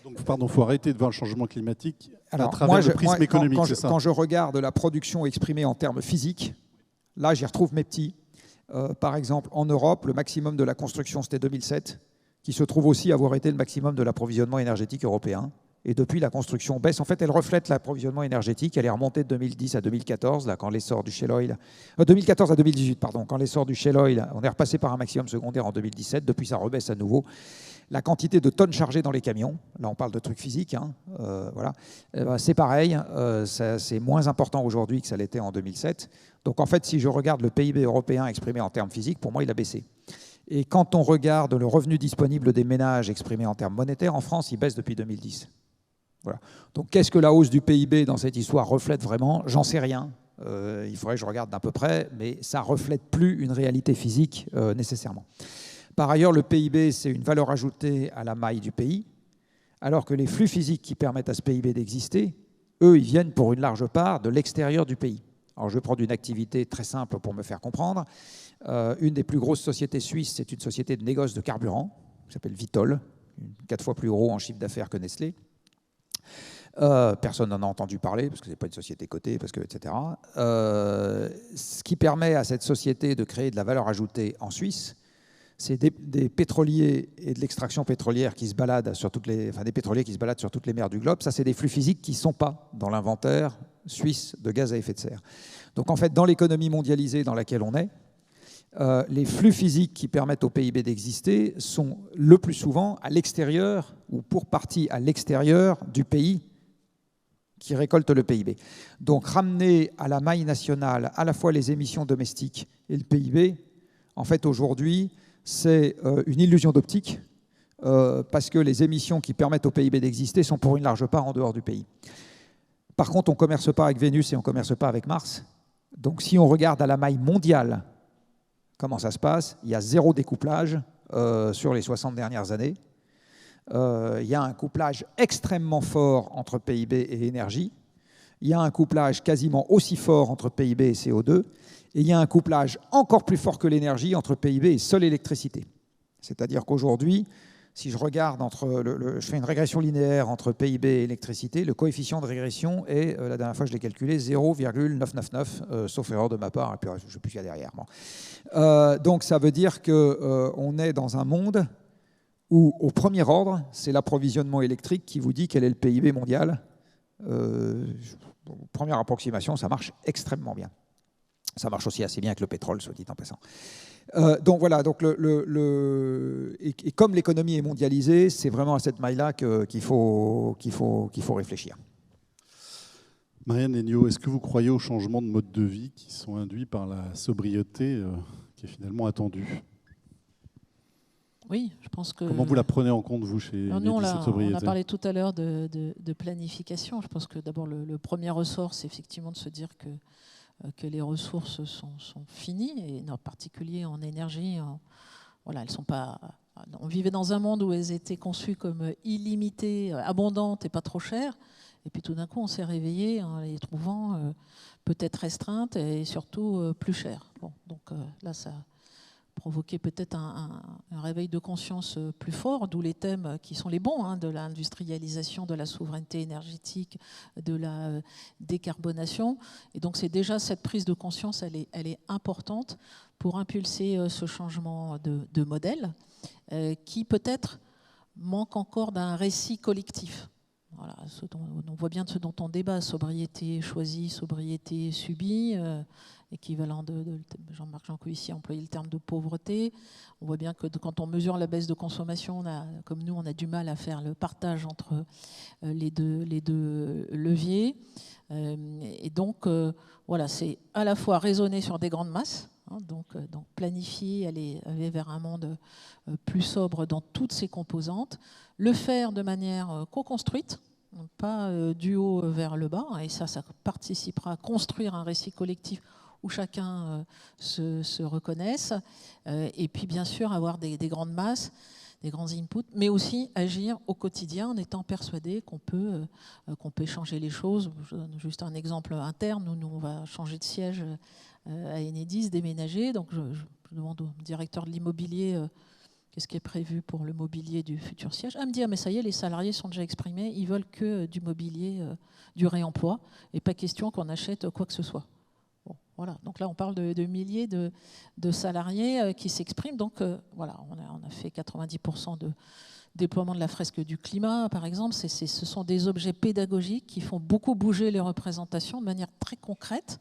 Donc, pardon, il faut arrêter de voir le changement climatique à travers le prisme économique, c'est ça? Quand je regarde la production exprimée en termes physiques, là, j'y retrouve mes petits. Par exemple, en Europe, le maximum de la construction, c'était 2007, qui se trouve aussi avoir été le maximum de l'approvisionnement énergétique européen. Et depuis, la construction baisse. En fait, elle reflète l'approvisionnement énergétique. Elle est remontée de 2010 à 2014, là, quand l'essor du shale oil... 2014 à 2018, pardon. Quand l'essor du shale oil, on est repassé par un maximum secondaire en 2017. Depuis, ça rebaisse à nouveau. La quantité de tonnes chargées dans les camions, là, on parle de trucs physiques, hein, voilà. C'est pareil. C'est moins important aujourd'hui que ça l'était en 2007. Donc, en fait, si je regarde le PIB européen exprimé en termes physiques, pour moi, il a baissé. Et quand on regarde le revenu disponible des ménages exprimé en termes monétaires, en France, il baisse depuis 2010. Voilà. Donc, qu'est-ce que la hausse du PIB dans cette histoire reflète vraiment? J'en sais rien. Il faudrait que je regarde d'un peu près, mais ça ne reflète plus une réalité physique nécessairement. Par ailleurs, le PIB, c'est une valeur ajoutée à la maille du pays, alors que les flux physiques qui permettent à ce PIB d'exister, eux, ils viennent pour une large part de l'extérieur du pays. Alors, je vais prendre une activité très simple pour me faire comprendre. Une des plus grosses sociétés suisses, c'est une société de négoce de carburant, qui s'appelle Vitol, 4 fois plus gros en chiffre d'affaires que Nestlé. Personne n'en a entendu parler parce que ce n'est pas une société cotée, parce que, etc. Ce qui permet à cette société de créer de la valeur ajoutée en Suisse, c'est des pétroliers et de l'extraction pétrolière qui se baladent sur des pétroliers qui se baladent sur toutes les mers du globe. Ça, c'est des flux physiques qui ne sont pas dans l'inventaire suisse de gaz à effet de serre. Donc, en fait, dans l'économie mondialisée dans laquelle on est, les flux physiques qui permettent au PIB d'exister sont le plus souvent à l'extérieur ou pour partie à l'extérieur du pays qui récolte le PIB. Donc ramener à la maille nationale à la fois les émissions domestiques et le PIB, en fait aujourd'hui, c'est une illusion d'optique parce que les émissions qui permettent au PIB d'exister sont pour une large part en dehors du pays. Par contre, on ne commerce pas avec Vénus et on ne commerce pas avec Mars. Donc si on regarde à la maille mondiale comment ça se passe, il y a 0 découplage sur les 60 dernières années. Il y a un couplage extrêmement fort entre PIB et énergie. Il y a un couplage quasiment aussi fort entre PIB et CO2. Et il y a un couplage encore plus fort que l'énergie entre PIB et seule électricité. C'est-à-dire qu'aujourd'hui, si je regarde je fais une régression linéaire entre PIB et électricité, le coefficient de régression est, la dernière fois je l'ai calculé, 0,999, sauf erreur de ma part, et puis je ne sais plus ce qu'il y a derrière. Bon. Donc ça veut dire qu'on est dans un monde où, au premier ordre, c'est l'approvisionnement électrique qui vous dit quel est le PIB mondial. Première approximation, ça marche extrêmement bien. Ça marche aussi assez bien avec le pétrole, soit dit en passant. Donc voilà, donc et comme l'économie est mondialisée, c'est vraiment à cette maille-là qu'il faut réfléchir. Marianne Legnaud, est-ce que vous croyez aux changements de mode de vie qui sont induits par la sobriété qui est finalement attendue ? Oui, je pense que... Comment vous la prenez en compte, vous, chez Enedis, cette sobriété ? On a parlé tout à l'heure de planification. Je pense que d'abord, le premier ressort, c'est effectivement de se dire que les ressources sont finies, et en particulier en énergie. Elles sont pas... On vivait dans un monde où elles étaient conçues comme illimitées, abondantes et pas trop chères. Et puis tout d'un coup, on s'est réveillé en les trouvant peut-être restreintes et surtout plus chères. Bon, donc là, ça a provoqué peut-être un réveil de conscience plus fort, d'où les thèmes qui sont les bons, de l'industrialisation, de la souveraineté énergétique, de la décarbonation. Et donc c'est déjà cette prise de conscience, elle est importante pour impulser ce changement de modèle qui peut-être manque encore d'un récit collectif. Voilà, on voit bien ce dont on débat, sobriété choisie, sobriété subie, équivalent de Jean-Marc Jancovici a employé le terme de pauvreté. On voit bien que quand on mesure la baisse de consommation, comme nous, on a du mal à faire le partage entre les deux leviers. Et donc, voilà, c'est à la fois raisonner sur des grandes masses, donc planifier, aller vers un monde plus sobre dans toutes ses composantes, le faire de manière co-construite, pas du haut vers le bas, et ça participera à construire un récit collectif où chacun se reconnaisse, et puis bien sûr avoir des grandes masses, des grands inputs, mais aussi agir au quotidien en étant persuadé qu'on peut changer les choses. Je donne juste un exemple interne, nous on va changer de siège à Enedis, déménager, donc je demande au directeur de l'immobilier qu'est-ce qui est prévu pour le mobilier du futur siège. Elle me dit, mais ça y est, les salariés sont déjà exprimés, ils veulent que du mobilier, du réemploi, et pas question qu'on achète quoi que ce soit. Bon, voilà. Donc là, on parle de milliers de salariés qui s'expriment. Donc voilà, on a fait 90% de déploiement de la fresque du climat, par exemple. Ce sont des objets pédagogiques qui font beaucoup bouger les représentations de manière très concrète,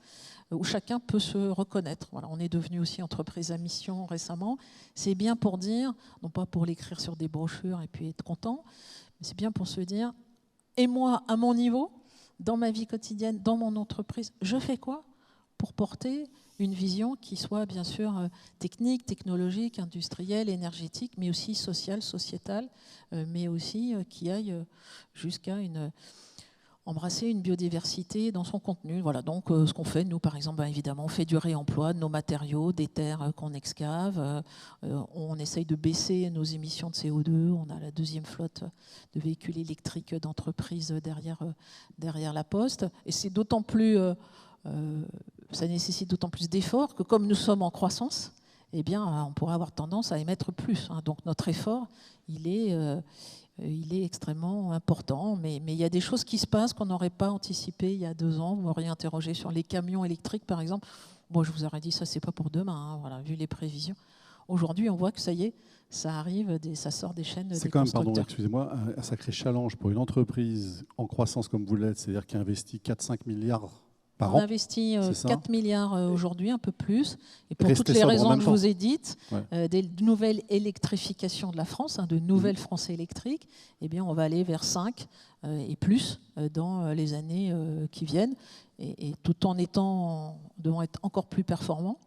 où chacun peut se reconnaître. Voilà, on est devenu aussi entreprise à mission récemment. C'est bien pour dire, non pas pour l'écrire sur des brochures et puis être content, mais c'est bien pour se dire, et moi, à mon niveau, dans ma vie quotidienne, dans mon entreprise, je fais quoi pour porter une vision qui soit bien sûr technique, technologique, industrielle, énergétique, mais aussi sociale, sociétale, mais aussi qui aille jusqu'à embrasser une biodiversité dans son contenu. Voilà, donc ce qu'on fait, nous par exemple, évidemment, on fait du réemploi de nos matériaux, des terres qu'on excave, on essaye de baisser nos émissions de CO2, on a la deuxième flotte de véhicules électriques d'entreprises derrière la poste, et c'est d'autant plus... ça nécessite d'autant plus d'efforts que comme nous sommes en croissance, eh bien, on pourrait avoir tendance à émettre plus. Donc notre effort, il est extrêmement important. Mais il y a des choses qui se passent qu'on n'aurait pas anticipées il y a 2 ans. Vous m'auriez interrogé sur les camions électriques, par exemple. Bon, je vous aurais dit, ça, c'est pas pour demain, voilà, vu les prévisions. Aujourd'hui, on voit que ça y est, ça arrive, ça sort des chaînes des constructeurs. C'est quand même, pardon, excusez-moi, un sacré challenge pour une entreprise en croissance comme vous l'êtes, c'est-à-dire qui investit 4-5 milliards on investit 4 milliards aujourd'hui, un peu plus. Et pour toutes les raisons que je vous ai dites, des nouvelles électrifications de la France, de nouvelles France électriques, eh bien, on va aller vers 5 et plus dans les années qui viennent, et tout en devant être encore plus performants.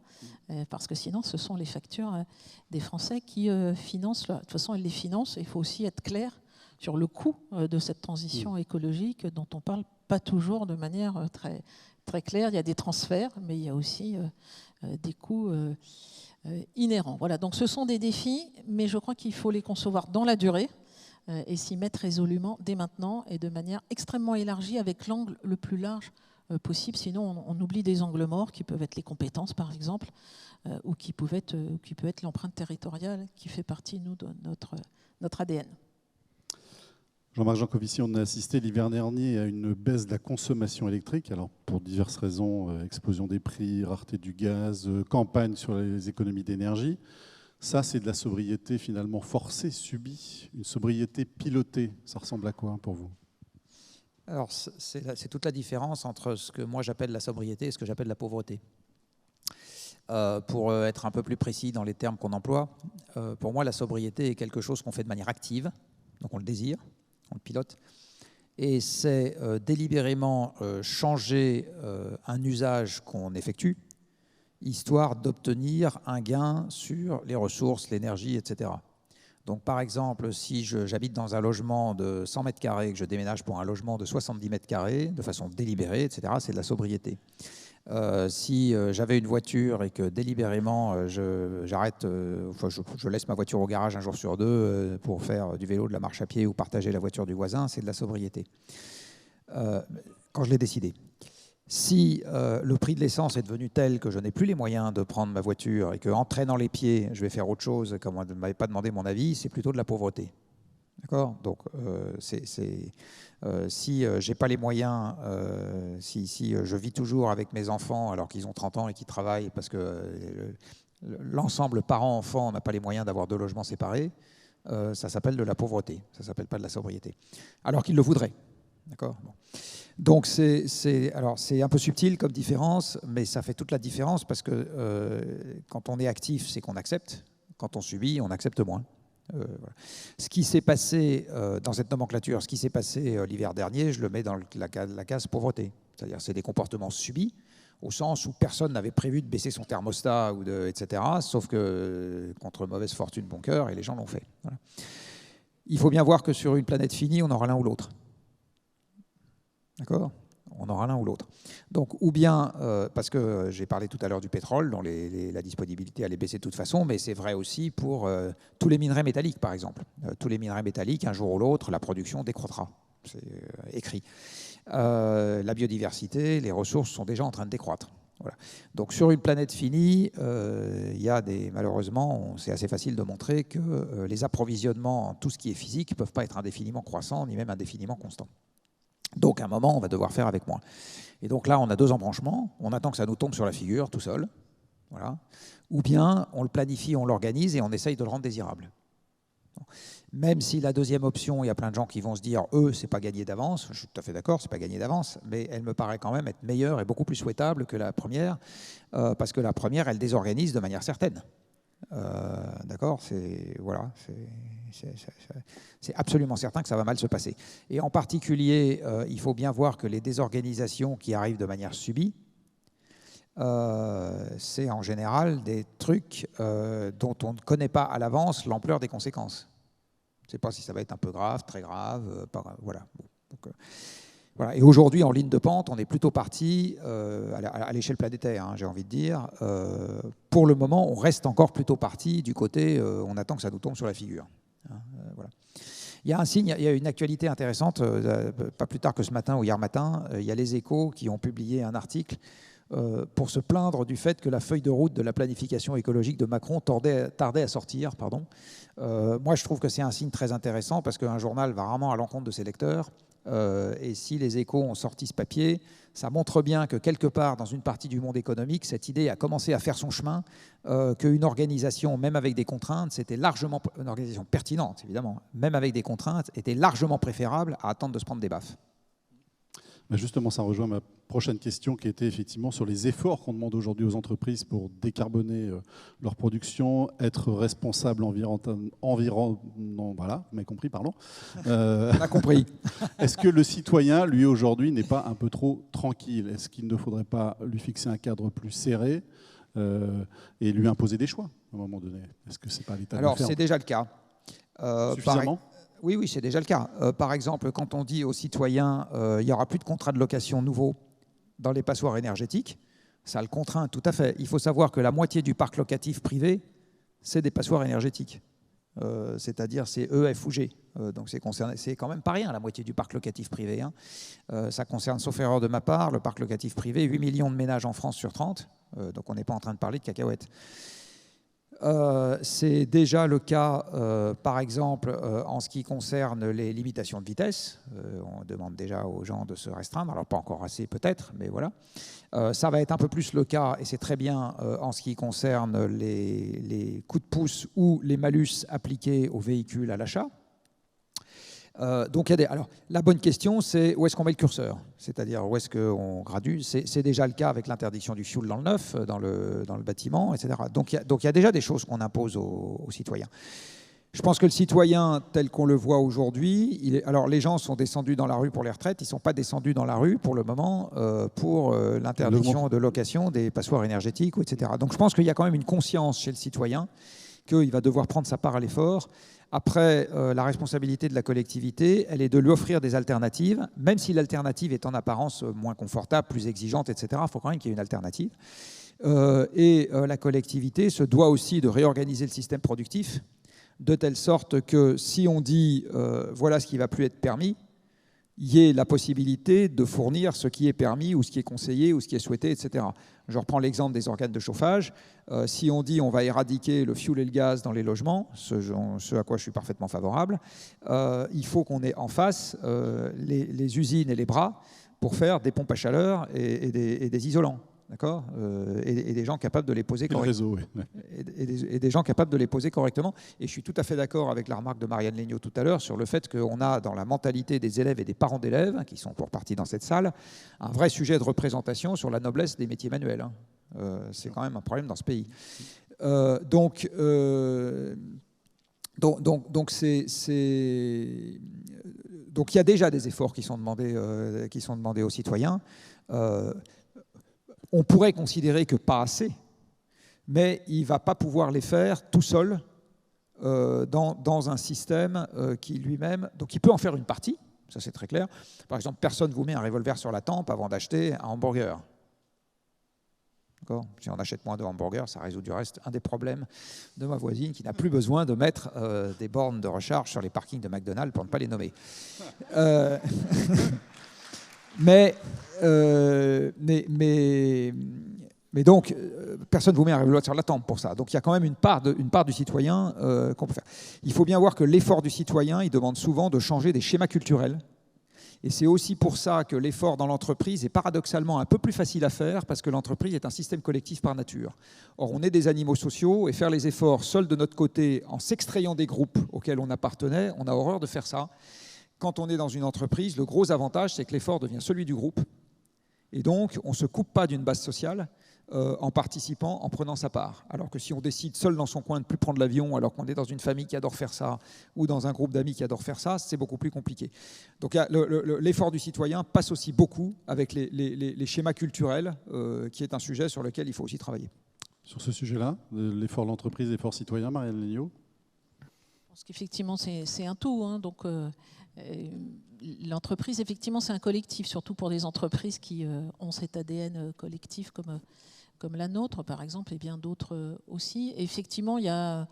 parce que sinon, ce sont les factures des Français qui financent. De toute façon, ils les financent. Il faut aussi être clair sur le coût de cette transition écologique dont on ne parle pas toujours de manière très, très claire. Il y a des transferts, mais il y a aussi des coûts inhérents. Voilà, donc ce sont des défis, mais je crois qu'il faut les concevoir dans la durée et s'y mettre résolument dès maintenant et de manière extrêmement élargie avec l'angle le plus large possible. Sinon, on oublie des angles morts qui peuvent être les compétences, par exemple, ou qui peut être l'empreinte territoriale qui fait partie, nous, de notre ADN. Jean-Marc Jancovici, on a assisté l'hiver dernier à une baisse de la consommation électrique, alors pour diverses raisons, explosion des prix, rareté du gaz, campagne sur les économies d'énergie. Ça, c'est de la sobriété finalement forcée, subie, une sobriété pilotée. Ça ressemble à quoi pour vous ? Alors, c'est toute la différence entre ce que moi j'appelle la sobriété et ce que j'appelle la pauvreté. Pour être un peu plus précis dans les termes qu'on emploie, pour moi, la sobriété est quelque chose qu'on fait de manière active, donc on le désire, on le pilote, et c'est délibérément changer un usage qu'on effectue, histoire d'obtenir un gain sur les ressources, l'énergie, etc. Donc par exemple, si j'habite dans un logement de 100 mètres carrés et que je déménage pour un logement de 70 mètres carrés, de façon délibérée, etc., c'est de la sobriété. Si j'avais une voiture et que délibérément je laisse ma voiture au garage un jour sur deux pour faire du vélo, de la marche à pied ou partager la voiture du voisin, c'est de la sobriété. Quand je l'ai décidé. Si le prix de l'essence est devenu tel que je n'ai plus les moyens de prendre ma voiture et qu'en traînant les pieds, je vais faire autre chose, comme on ne m'avait pas demandé mon avis, c'est plutôt de la pauvreté. D'accord ? Donc, si je n'ai pas les moyens, si je vis toujours avec mes enfants alors qu'ils ont 30 ans et qu'ils travaillent parce que l'ensemble parents-enfants n'a pas les moyens d'avoir 2 logements séparés, ça s'appelle de la pauvreté, ça ne s'appelle pas de la sobriété. Alors qu'ils le voudraient. D'accord ? Bon. Donc, c'est un peu subtil comme différence, mais ça fait toute la différence parce que quand on est actif, c'est qu'on accepte. Quand on subit, on accepte moins. Voilà. Ce qui s'est passé dans cette nomenclature, ce qui s'est passé l'hiver dernier, je le mets dans la case pauvreté. C'est-à-dire c'est des comportements subis, au sens où personne n'avait prévu de baisser son thermostat, etc., sauf que contre mauvaise fortune, bon cœur, et les gens l'ont fait. Voilà. Il faut bien voir que sur une planète finie, on aura l'un ou l'autre. D'accord ? On aura l'un ou l'autre. Donc, ou bien, parce que j'ai parlé tout à l'heure du pétrole, dont la disponibilité allait baisser de toute façon, mais c'est vrai aussi pour tous les minerais métalliques, par exemple. Tous les minerais métalliques, un jour ou l'autre, la production décroîtra. C'est écrit. La biodiversité, les ressources sont déjà en train de décroître. Voilà. Donc, sur une planète finie, il y a malheureusement, c'est assez facile de montrer que les approvisionnements, tout ce qui est physique, ne peuvent pas être indéfiniment croissants, ni même indéfiniment constants. Donc, à un moment, on va devoir faire avec moins. Et donc là, on a 2 embranchements. On attend que ça nous tombe sur la figure, tout seul. Voilà. Ou bien, on le planifie, on l'organise et on essaye de le rendre désirable. Même si la deuxième option, il y a plein de gens qui vont se dire « c'est pas gagné d'avance », je suis tout à fait d'accord, c'est pas gagné d'avance, mais elle me paraît quand même être meilleure et beaucoup plus souhaitable que la première, parce que la première, elle désorganise de manière certaine. D'accord ? C'est absolument certain que ça va mal se passer. Et en particulier, il faut bien voir que les désorganisations qui arrivent de manière subie, c'est en général des trucs dont on ne connaît pas à l'avance l'ampleur des conséquences. Je ne sais pas si ça va être un peu grave, très grave, voilà. Bon, donc, voilà. Et aujourd'hui, en ligne de pente, on est plutôt parti à l'échelle planétaire, j'ai envie de dire. Pour le moment, on reste encore plutôt parti du côté on attend que ça nous tombe sur la figure. Voilà. Il y a un signe, il y a une actualité intéressante, pas plus tard que ce matin ou hier matin, il y a les Échos qui ont publié un article pour se plaindre du fait que la feuille de route de la planification écologique de Macron tardait à sortir. Moi, je trouve que c'est un signe très intéressant parce qu'un journal va rarement à l'encontre de ses lecteurs. Et si les Échos ont sorti ce papier, ça montre bien que quelque part dans une partie du monde économique, cette idée a commencé à faire son chemin, qu'une organisation, même avec des contraintes, c'était largement, une organisation pertinente évidemment, même avec des contraintes, était largement préférable à attendre de se prendre des baffes. Justement, ça rejoint ma prochaine question qui était effectivement sur les efforts qu'on demande aujourd'hui aux entreprises pour décarboner leur production, être responsable voilà, vous m'avez compris, pardon. On a compris. Est-ce que le citoyen, lui, aujourd'hui, n'est pas un peu trop tranquille ? Est-ce qu'il ne faudrait pas lui fixer un cadre plus serré ? et lui imposer des choix à un moment donné. Est-ce que c'est pas l'État? Alors, c'est déjà le cas. Suffisamment? Oui, c'est déjà le cas. Par exemple, quand on dit aux citoyens il n'y aura plus de contrats de location nouveaux dans les passoires énergétiques, ça le contraint tout à fait. Il faut savoir que la moitié du parc locatif privé, c'est des passoires énergétiques. C'est-à-dire c'est E, F ou G. Donc c'est quand même pas rien, la moitié du parc locatif privé. Hein. Ça concerne, sauf erreur de ma part, le parc locatif privé, 8 millions de ménages en France sur 30. Donc on n'est pas en train de parler de cacahuètes. C'est déjà le cas, par exemple, en ce qui concerne les limitations de vitesse. On demande déjà aux gens de se restreindre, alors pas encore assez peut-être, mais voilà. Ça va être un peu plus le cas, et c'est très bien, en ce qui concerne les coups de pouce ou les malus appliqués aux véhicules à l'achat. Donc, alors, la bonne question, c'est où est-ce qu'on met le curseur? C'est-à-dire, où est-ce qu'on gradue? C'est déjà le cas avec l'interdiction du fioul dans le neuf, dans le bâtiment, etc. Donc, il y a déjà des choses qu'on impose aux citoyens. Je pense que le citoyen, tel qu'on le voit aujourd'hui, alors les gens sont descendus dans la rue pour les retraites, ils ne sont pas descendus dans la rue pour le moment pour l'interdiction de location des passoires énergétiques, etc. Donc, je pense qu'il y a quand même une conscience chez le citoyen qu'il va devoir prendre sa part à l'effort. Après, la responsabilité de la collectivité, elle est de lui offrir des alternatives, même si l'alternative est en apparence moins confortable, plus exigeante, etc. Il faut quand même qu'il y ait une alternative. La collectivité se doit aussi de réorganiser le système productif, de telle sorte que si on dit voilà ce qui ne va plus être permis, il y ait la possibilité de fournir ce qui est permis ou ce qui est conseillé ou ce qui est souhaité, etc. Je reprends l'exemple des organes de chauffage. Si on dit on va éradiquer le fioul et le gaz dans les logements, ce à quoi je suis parfaitement favorable, il faut qu'on ait en face les usines et les bras pour faire des pompes à chaleur et des isolants. D'accord, et des gens capables de les poser correctement. Et des gens capables de les poser correctement. Et je suis tout à fait d'accord avec la remarque de Marianne Legnaud tout à l'heure sur le fait qu'on a dans la mentalité des élèves et des parents d'élèves, qui sont pour partie dans cette salle, un vrai sujet de représentation sur la noblesse des métiers manuels. C'est quand même un problème dans ce pays. Donc il y a déjà des efforts qui sont demandés aux citoyens. On pourrait considérer que pas assez, mais il ne va pas pouvoir les faire tout seul dans un système qui lui-même... Donc il peut en faire une partie, ça c'est très clair. Par exemple, personne ne vous met un revolver sur la tempe avant d'acheter un hamburger. D'accord ? Si on achète moins de hamburgers, ça résout du reste un des problèmes de ma voisine qui n'a plus besoin de mettre des bornes de recharge sur les parkings de McDonald's pour ne pas les nommer. Mais donc, personne ne vous met un revolver sur la tempe pour ça. Donc, il y a quand même une part du citoyen qu'on peut faire. Il faut bien voir que l'effort du citoyen, il demande souvent de changer des schémas culturels. Et c'est aussi pour ça que l'effort dans l'entreprise est paradoxalement un peu plus facile à faire, parce que l'entreprise est un système collectif par nature. Or, on est des animaux sociaux, et faire les efforts seuls de notre côté, en s'extrayant des groupes auxquels on appartenait, on a horreur de faire ça. Quand on est dans une entreprise, le gros avantage, c'est que l'effort devient celui du groupe. Et donc, on ne se coupe pas d'une base sociale en participant, en prenant sa part. Alors que si on décide seul dans son coin de ne plus prendre l'avion, alors qu'on est dans une famille qui adore faire ça, ou dans un groupe d'amis qui adore faire ça, c'est beaucoup plus compliqué. Donc l'effort du citoyen passe aussi beaucoup avec les schémas culturels, qui est un sujet sur lequel il faut aussi travailler. Sur ce sujet-là, l'effort de l'entreprise, l'effort citoyen, Marianne Legnaud ? Je pense qu'effectivement, c'est un tout. Hein, donc, l'entreprise, effectivement, c'est un collectif, surtout pour des entreprises qui ont cet ADN collectif comme la nôtre, par exemple, et bien d'autres aussi. Et effectivement, il y a à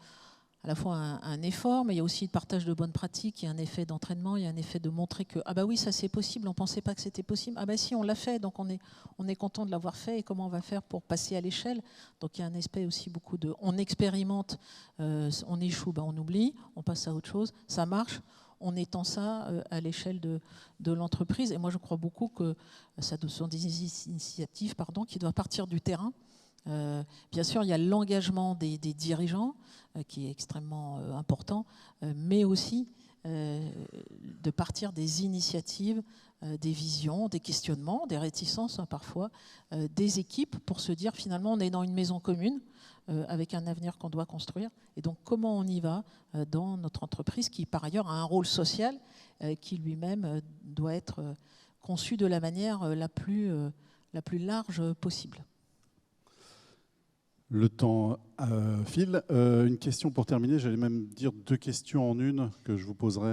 la fois un effort, mais il y a aussi le partage de bonnes pratiques, il y a un effet d'entraînement, il y a un effet de montrer que ah bah oui, ça c'est possible, on ne pensait pas que c'était possible, ah bah si, on l'a fait, donc on est content de l'avoir fait, et comment on va faire pour passer à l'échelle. Donc il y a un aspect aussi beaucoup de... On expérimente, on échoue, bah on oublie, on passe à autre chose, ça marche, on étend ça à l'échelle de l'entreprise. Et moi, je crois beaucoup que ça sont des initiatives qui doivent partir du terrain. Bien sûr, il y a l'engagement des dirigeants qui est extrêmement important, mais aussi de partir des initiatives, des visions, des questionnements, des réticences parfois, des équipes pour se dire finalement on est dans une maison commune avec un avenir qu'on doit construire. Et donc comment on y va dans notre entreprise qui par ailleurs a un rôle social qui lui-même doit être conçu de la manière la plus large possible. Le temps file. Une question pour terminer. J'allais même dire 2 questions en une que je vous poserai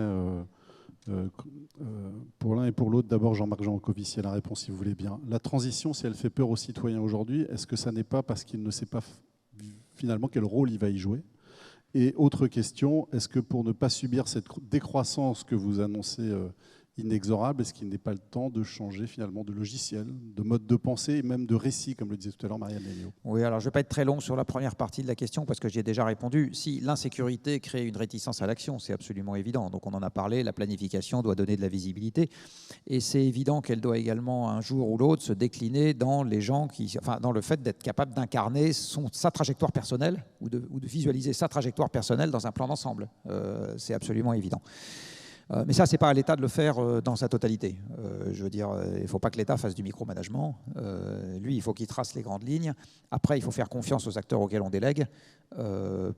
pour l'un et pour l'autre. D'abord, Jean-Marc Jancovici à la réponse, si vous voulez bien. La transition, si elle fait peur aux citoyens aujourd'hui, est-ce que ça n'est pas parce qu'il ne sait pas finalement quel rôle il va y jouer? Et autre question, est-ce que pour ne pas subir cette décroissance que vous annoncez inexorable, est-ce qu'il n'est pas le temps de changer finalement de logiciel, de mode de pensée et même de récit, comme le disait tout à l'heure Marianne Legnaud? Oui, alors je ne vais pas être très long sur la première partie de la question parce que j'y ai déjà répondu. Si l'insécurité crée une réticence à l'action, c'est absolument évident. Donc on en a parlé, la planification doit donner de la visibilité et c'est évident qu'elle doit également un jour ou l'autre se décliner dans les gens dans le fait d'être capable d'incarner sa trajectoire personnelle ou de visualiser sa trajectoire personnelle dans un plan d'ensemble. C'est absolument évident. Mais ça, ce n'est pas à l'État de le faire dans sa totalité. Je veux dire, il ne faut pas que l'État fasse du micromanagement. Lui, il faut qu'il trace les grandes lignes. Après, il faut faire confiance aux acteurs auxquels on délègue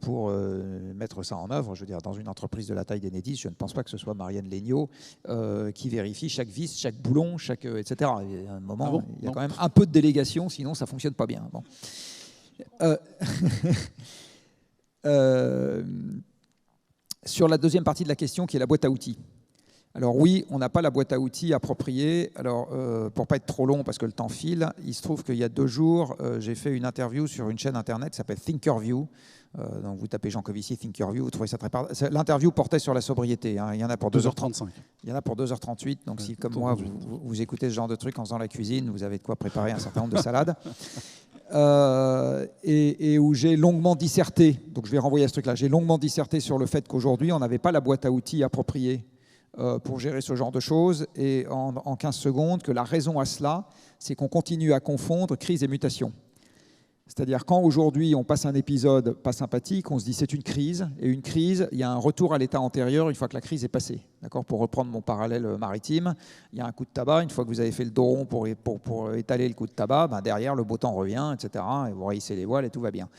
pour mettre ça en œuvre. Je veux dire, dans une entreprise de la taille d'Enedis, je ne pense pas que ce soit Marianne Legnaud qui vérifie chaque vis, chaque boulon, etc. Il y a un moment, il y a quand même un peu de délégation, sinon ça ne fonctionne pas bien. Bon. Sur la deuxième partie de la question, qui est la boîte à outils. Alors oui, on n'a pas la boîte à outils appropriée. Alors, pour ne pas être trop long, parce que le temps file, il se trouve qu'il y a 2 jours, j'ai fait une interview sur une chaîne internet qui s'appelle Thinkerview. Donc vous tapez Jancovici, Thinkerview, vous trouvez ça très... L'interview portait sur la sobriété. Hein. Il y en a pour 2h35. Il y en a pour 2h38. Donc si, comme moi, vous écoutez ce genre de truc en faisant la cuisine, vous avez de quoi préparer un certain nombre de salades. Et où j'ai longuement disserté, donc je vais renvoyer à ce truc-là, j'ai longuement disserté sur le fait qu'aujourd'hui, on n'avait pas la boîte à outils appropriée pour gérer ce genre de choses, et en 15 secondes, que la raison à cela, c'est qu'on continue à confondre crise et mutation. C'est-à-dire quand aujourd'hui on passe un épisode pas sympathique, on se dit c'est une crise, et une crise, il y a un retour à l'état antérieur une fois que la crise est passée. D'accord ? Pour reprendre mon parallèle maritime, il y a un coup de tabac, une fois que vous avez fait le dos rond pour étaler le coup de tabac, ben derrière le beau temps revient, etc. Et vous réhissez les voiles et tout va bien.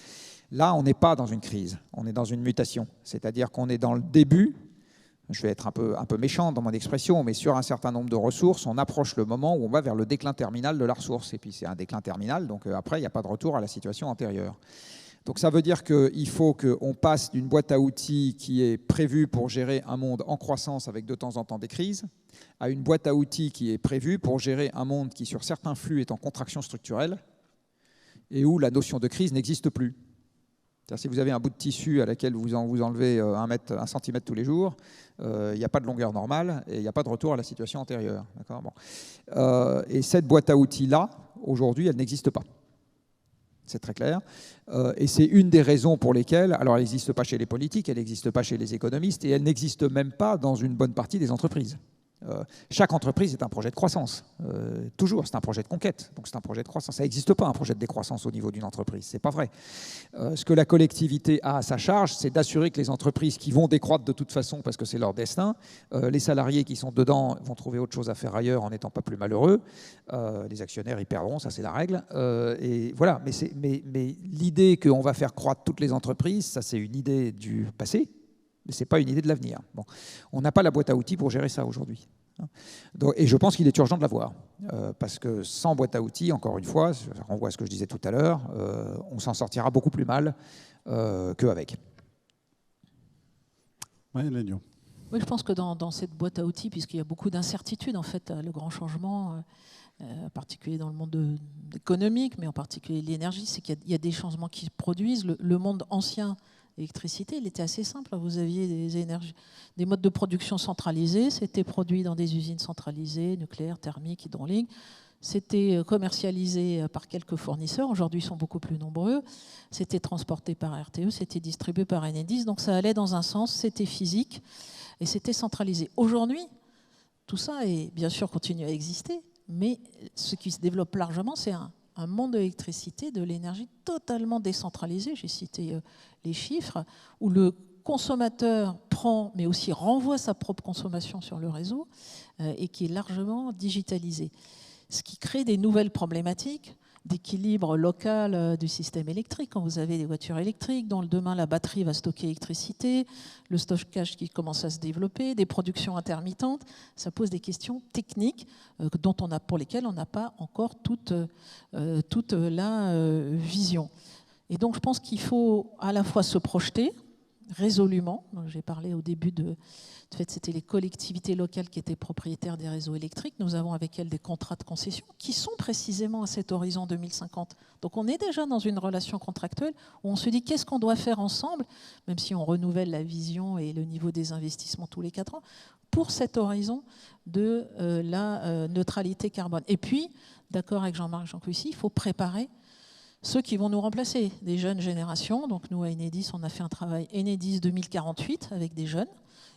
Là, on n'est pas dans une crise, on est dans une mutation. C'est-à-dire qu'on est dans le début, je vais être un peu méchant dans mon expression, mais sur un certain nombre de ressources, on approche le moment où on va vers le déclin terminal de la ressource. Et puis c'est un déclin terminal, donc après, il n'y a pas de retour à la situation antérieure. Donc ça veut dire qu'il faut qu'on passe d'une boîte à outils qui est prévue pour gérer un monde en croissance avec de temps en temps des crises, à une boîte à outils qui est prévue pour gérer un monde qui, sur certains flux, est en contraction structurelle et où la notion de crise n'existe plus. C'est-à-dire, si vous avez un bout de tissu à laquelle vous enlevez 1 centimètre tous les jours, il n'y a pas de longueur normale et il n'y a pas de retour à la situation antérieure. D'accord ? Bon. Et cette boîte à outils-là, aujourd'hui, elle n'existe pas. C'est très clair. Et c'est une des raisons pour lesquelles, alors elle n'existe pas chez les politiques, elle n'existe pas chez les économistes et elle n'existe même pas dans une bonne partie des entreprises. Chaque entreprise est un projet de croissance. Toujours, c'est un projet de conquête. Donc c'est un projet de croissance. Ça n'existe pas un projet de décroissance au niveau d'une entreprise. C'est pas vrai. Ce que la collectivité a à sa charge, c'est d'assurer que les entreprises qui vont décroître de toute façon parce que c'est leur destin, les salariés qui sont dedans vont trouver autre chose à faire ailleurs en n'étant pas plus malheureux. Les actionnaires y perdront, ça c'est la règle. Et voilà. Mais l'idée qu'on va faire croître toutes les entreprises, ça c'est une idée du passé. Mais ce n'est pas une idée de l'avenir. Bon. On n'a pas la boîte à outils pour gérer ça aujourd'hui. Et je pense qu'il est urgent de l'avoir. Parce que sans boîte à outils, encore une fois, je renvoie à ce que je disais tout à l'heure, on s'en sortira beaucoup plus mal qu'avec. Oui, Legnaud. Oui, je pense que dans cette boîte à outils, puisqu'il y a beaucoup d'incertitudes, en fait, le grand changement, en particulier dans le monde économique, mais en particulier l'énergie, c'est qu'il y a des changements qui se produisent. Le monde ancien, l'électricité, il était assez simple. Vous aviez des modes de production centralisés. C'était produit dans des usines centralisées, nucléaires, thermiques, hydrauliques. C'était commercialisé par quelques fournisseurs. Aujourd'hui, ils sont beaucoup plus nombreux. C'était transporté par RTE, c'était distribué par Enedis. Donc ça allait dans un sens, c'était physique et c'était centralisé. Aujourd'hui, tout ça est bien sûr continue à exister, mais ce qui se développe largement, c'est un monde de l'électricité, de l'énergie totalement décentralisé. J'ai cité les chiffres, où le consommateur prend, mais aussi renvoie sa propre consommation sur le réseau et qui est largement digitalisé. Ce qui crée des nouvelles problématiques d'équilibre local du système électrique. Quand vous avez des voitures électriques, dont demain la batterie va stocker l'électricité, le stockage qui commence à se développer, des productions intermittentes, ça pose des questions techniques pour lesquelles on n'a pas encore toute la vision. Et donc je pense qu'il faut à la fois se projeter résolument. J'ai parlé au début de fait, c'était les collectivités locales qui étaient propriétaires des réseaux électriques. Nous avons avec elles des contrats de concession qui sont précisément à cet horizon 2050. Donc on est déjà dans une relation contractuelle où on se dit qu'est-ce qu'on doit faire ensemble, même si on renouvelle la vision et le niveau des investissements tous les 4 ans, pour cet horizon de la neutralité carbone. Et puis, d'accord avec Jean-Marc Jancovici, il faut préparer ceux qui vont nous remplacer, des jeunes générations. Donc nous, à Enedis, on a fait un travail Enedis 2048 avec des jeunes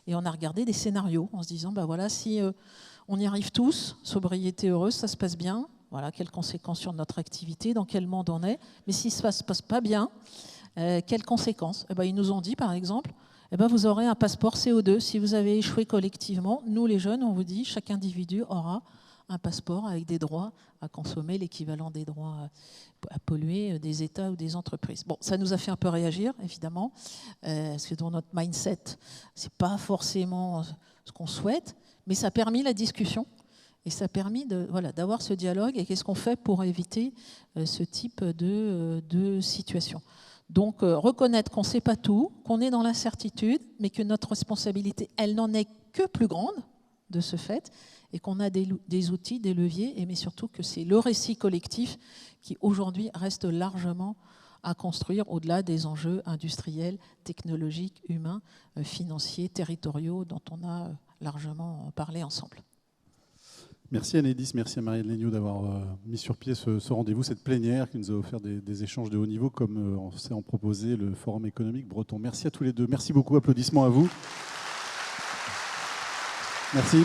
et on a regardé des scénarios en se disant, bah voilà, si on y arrive tous, sobriété heureuse, ça se passe bien, voilà, quelles conséquences sur notre activité, dans quel monde on est, mais si ça ne se passe pas bien, quelles conséquences? Ils nous ont dit, par exemple, vous aurez un passeport CO2. Si vous avez échoué collectivement, nous les jeunes, on vous dit, chaque individu aura un passeport avec des droits à consommer, l'équivalent des droits à polluer des États ou des entreprises. Bon, ça nous a fait un peu réagir, évidemment, parce que dans notre mindset, ce n'est pas forcément ce qu'on souhaite, mais ça a permis la discussion et ça a permis d'avoir ce dialogue et qu'est-ce qu'on fait pour éviter ce type de situation. Donc, reconnaître qu'on ne sait pas tout, qu'on est dans l'incertitude, mais que notre responsabilité, elle n'en est que plus grande de ce fait, et qu'on a des outils, des leviers, mais surtout que c'est le récit collectif qui aujourd'hui reste largement à construire au-delà des enjeux industriels, technologiques, humains, financiers, territoriaux, dont on a largement parlé ensemble. Merci Enedis, merci à Marianne Legnaud d'avoir mis sur pied ce rendez-vous, cette plénière qui nous a offert des échanges de haut niveau comme on s'est en proposé le Forum économique breton. Merci à tous les deux, merci beaucoup, applaudissements à vous. Merci.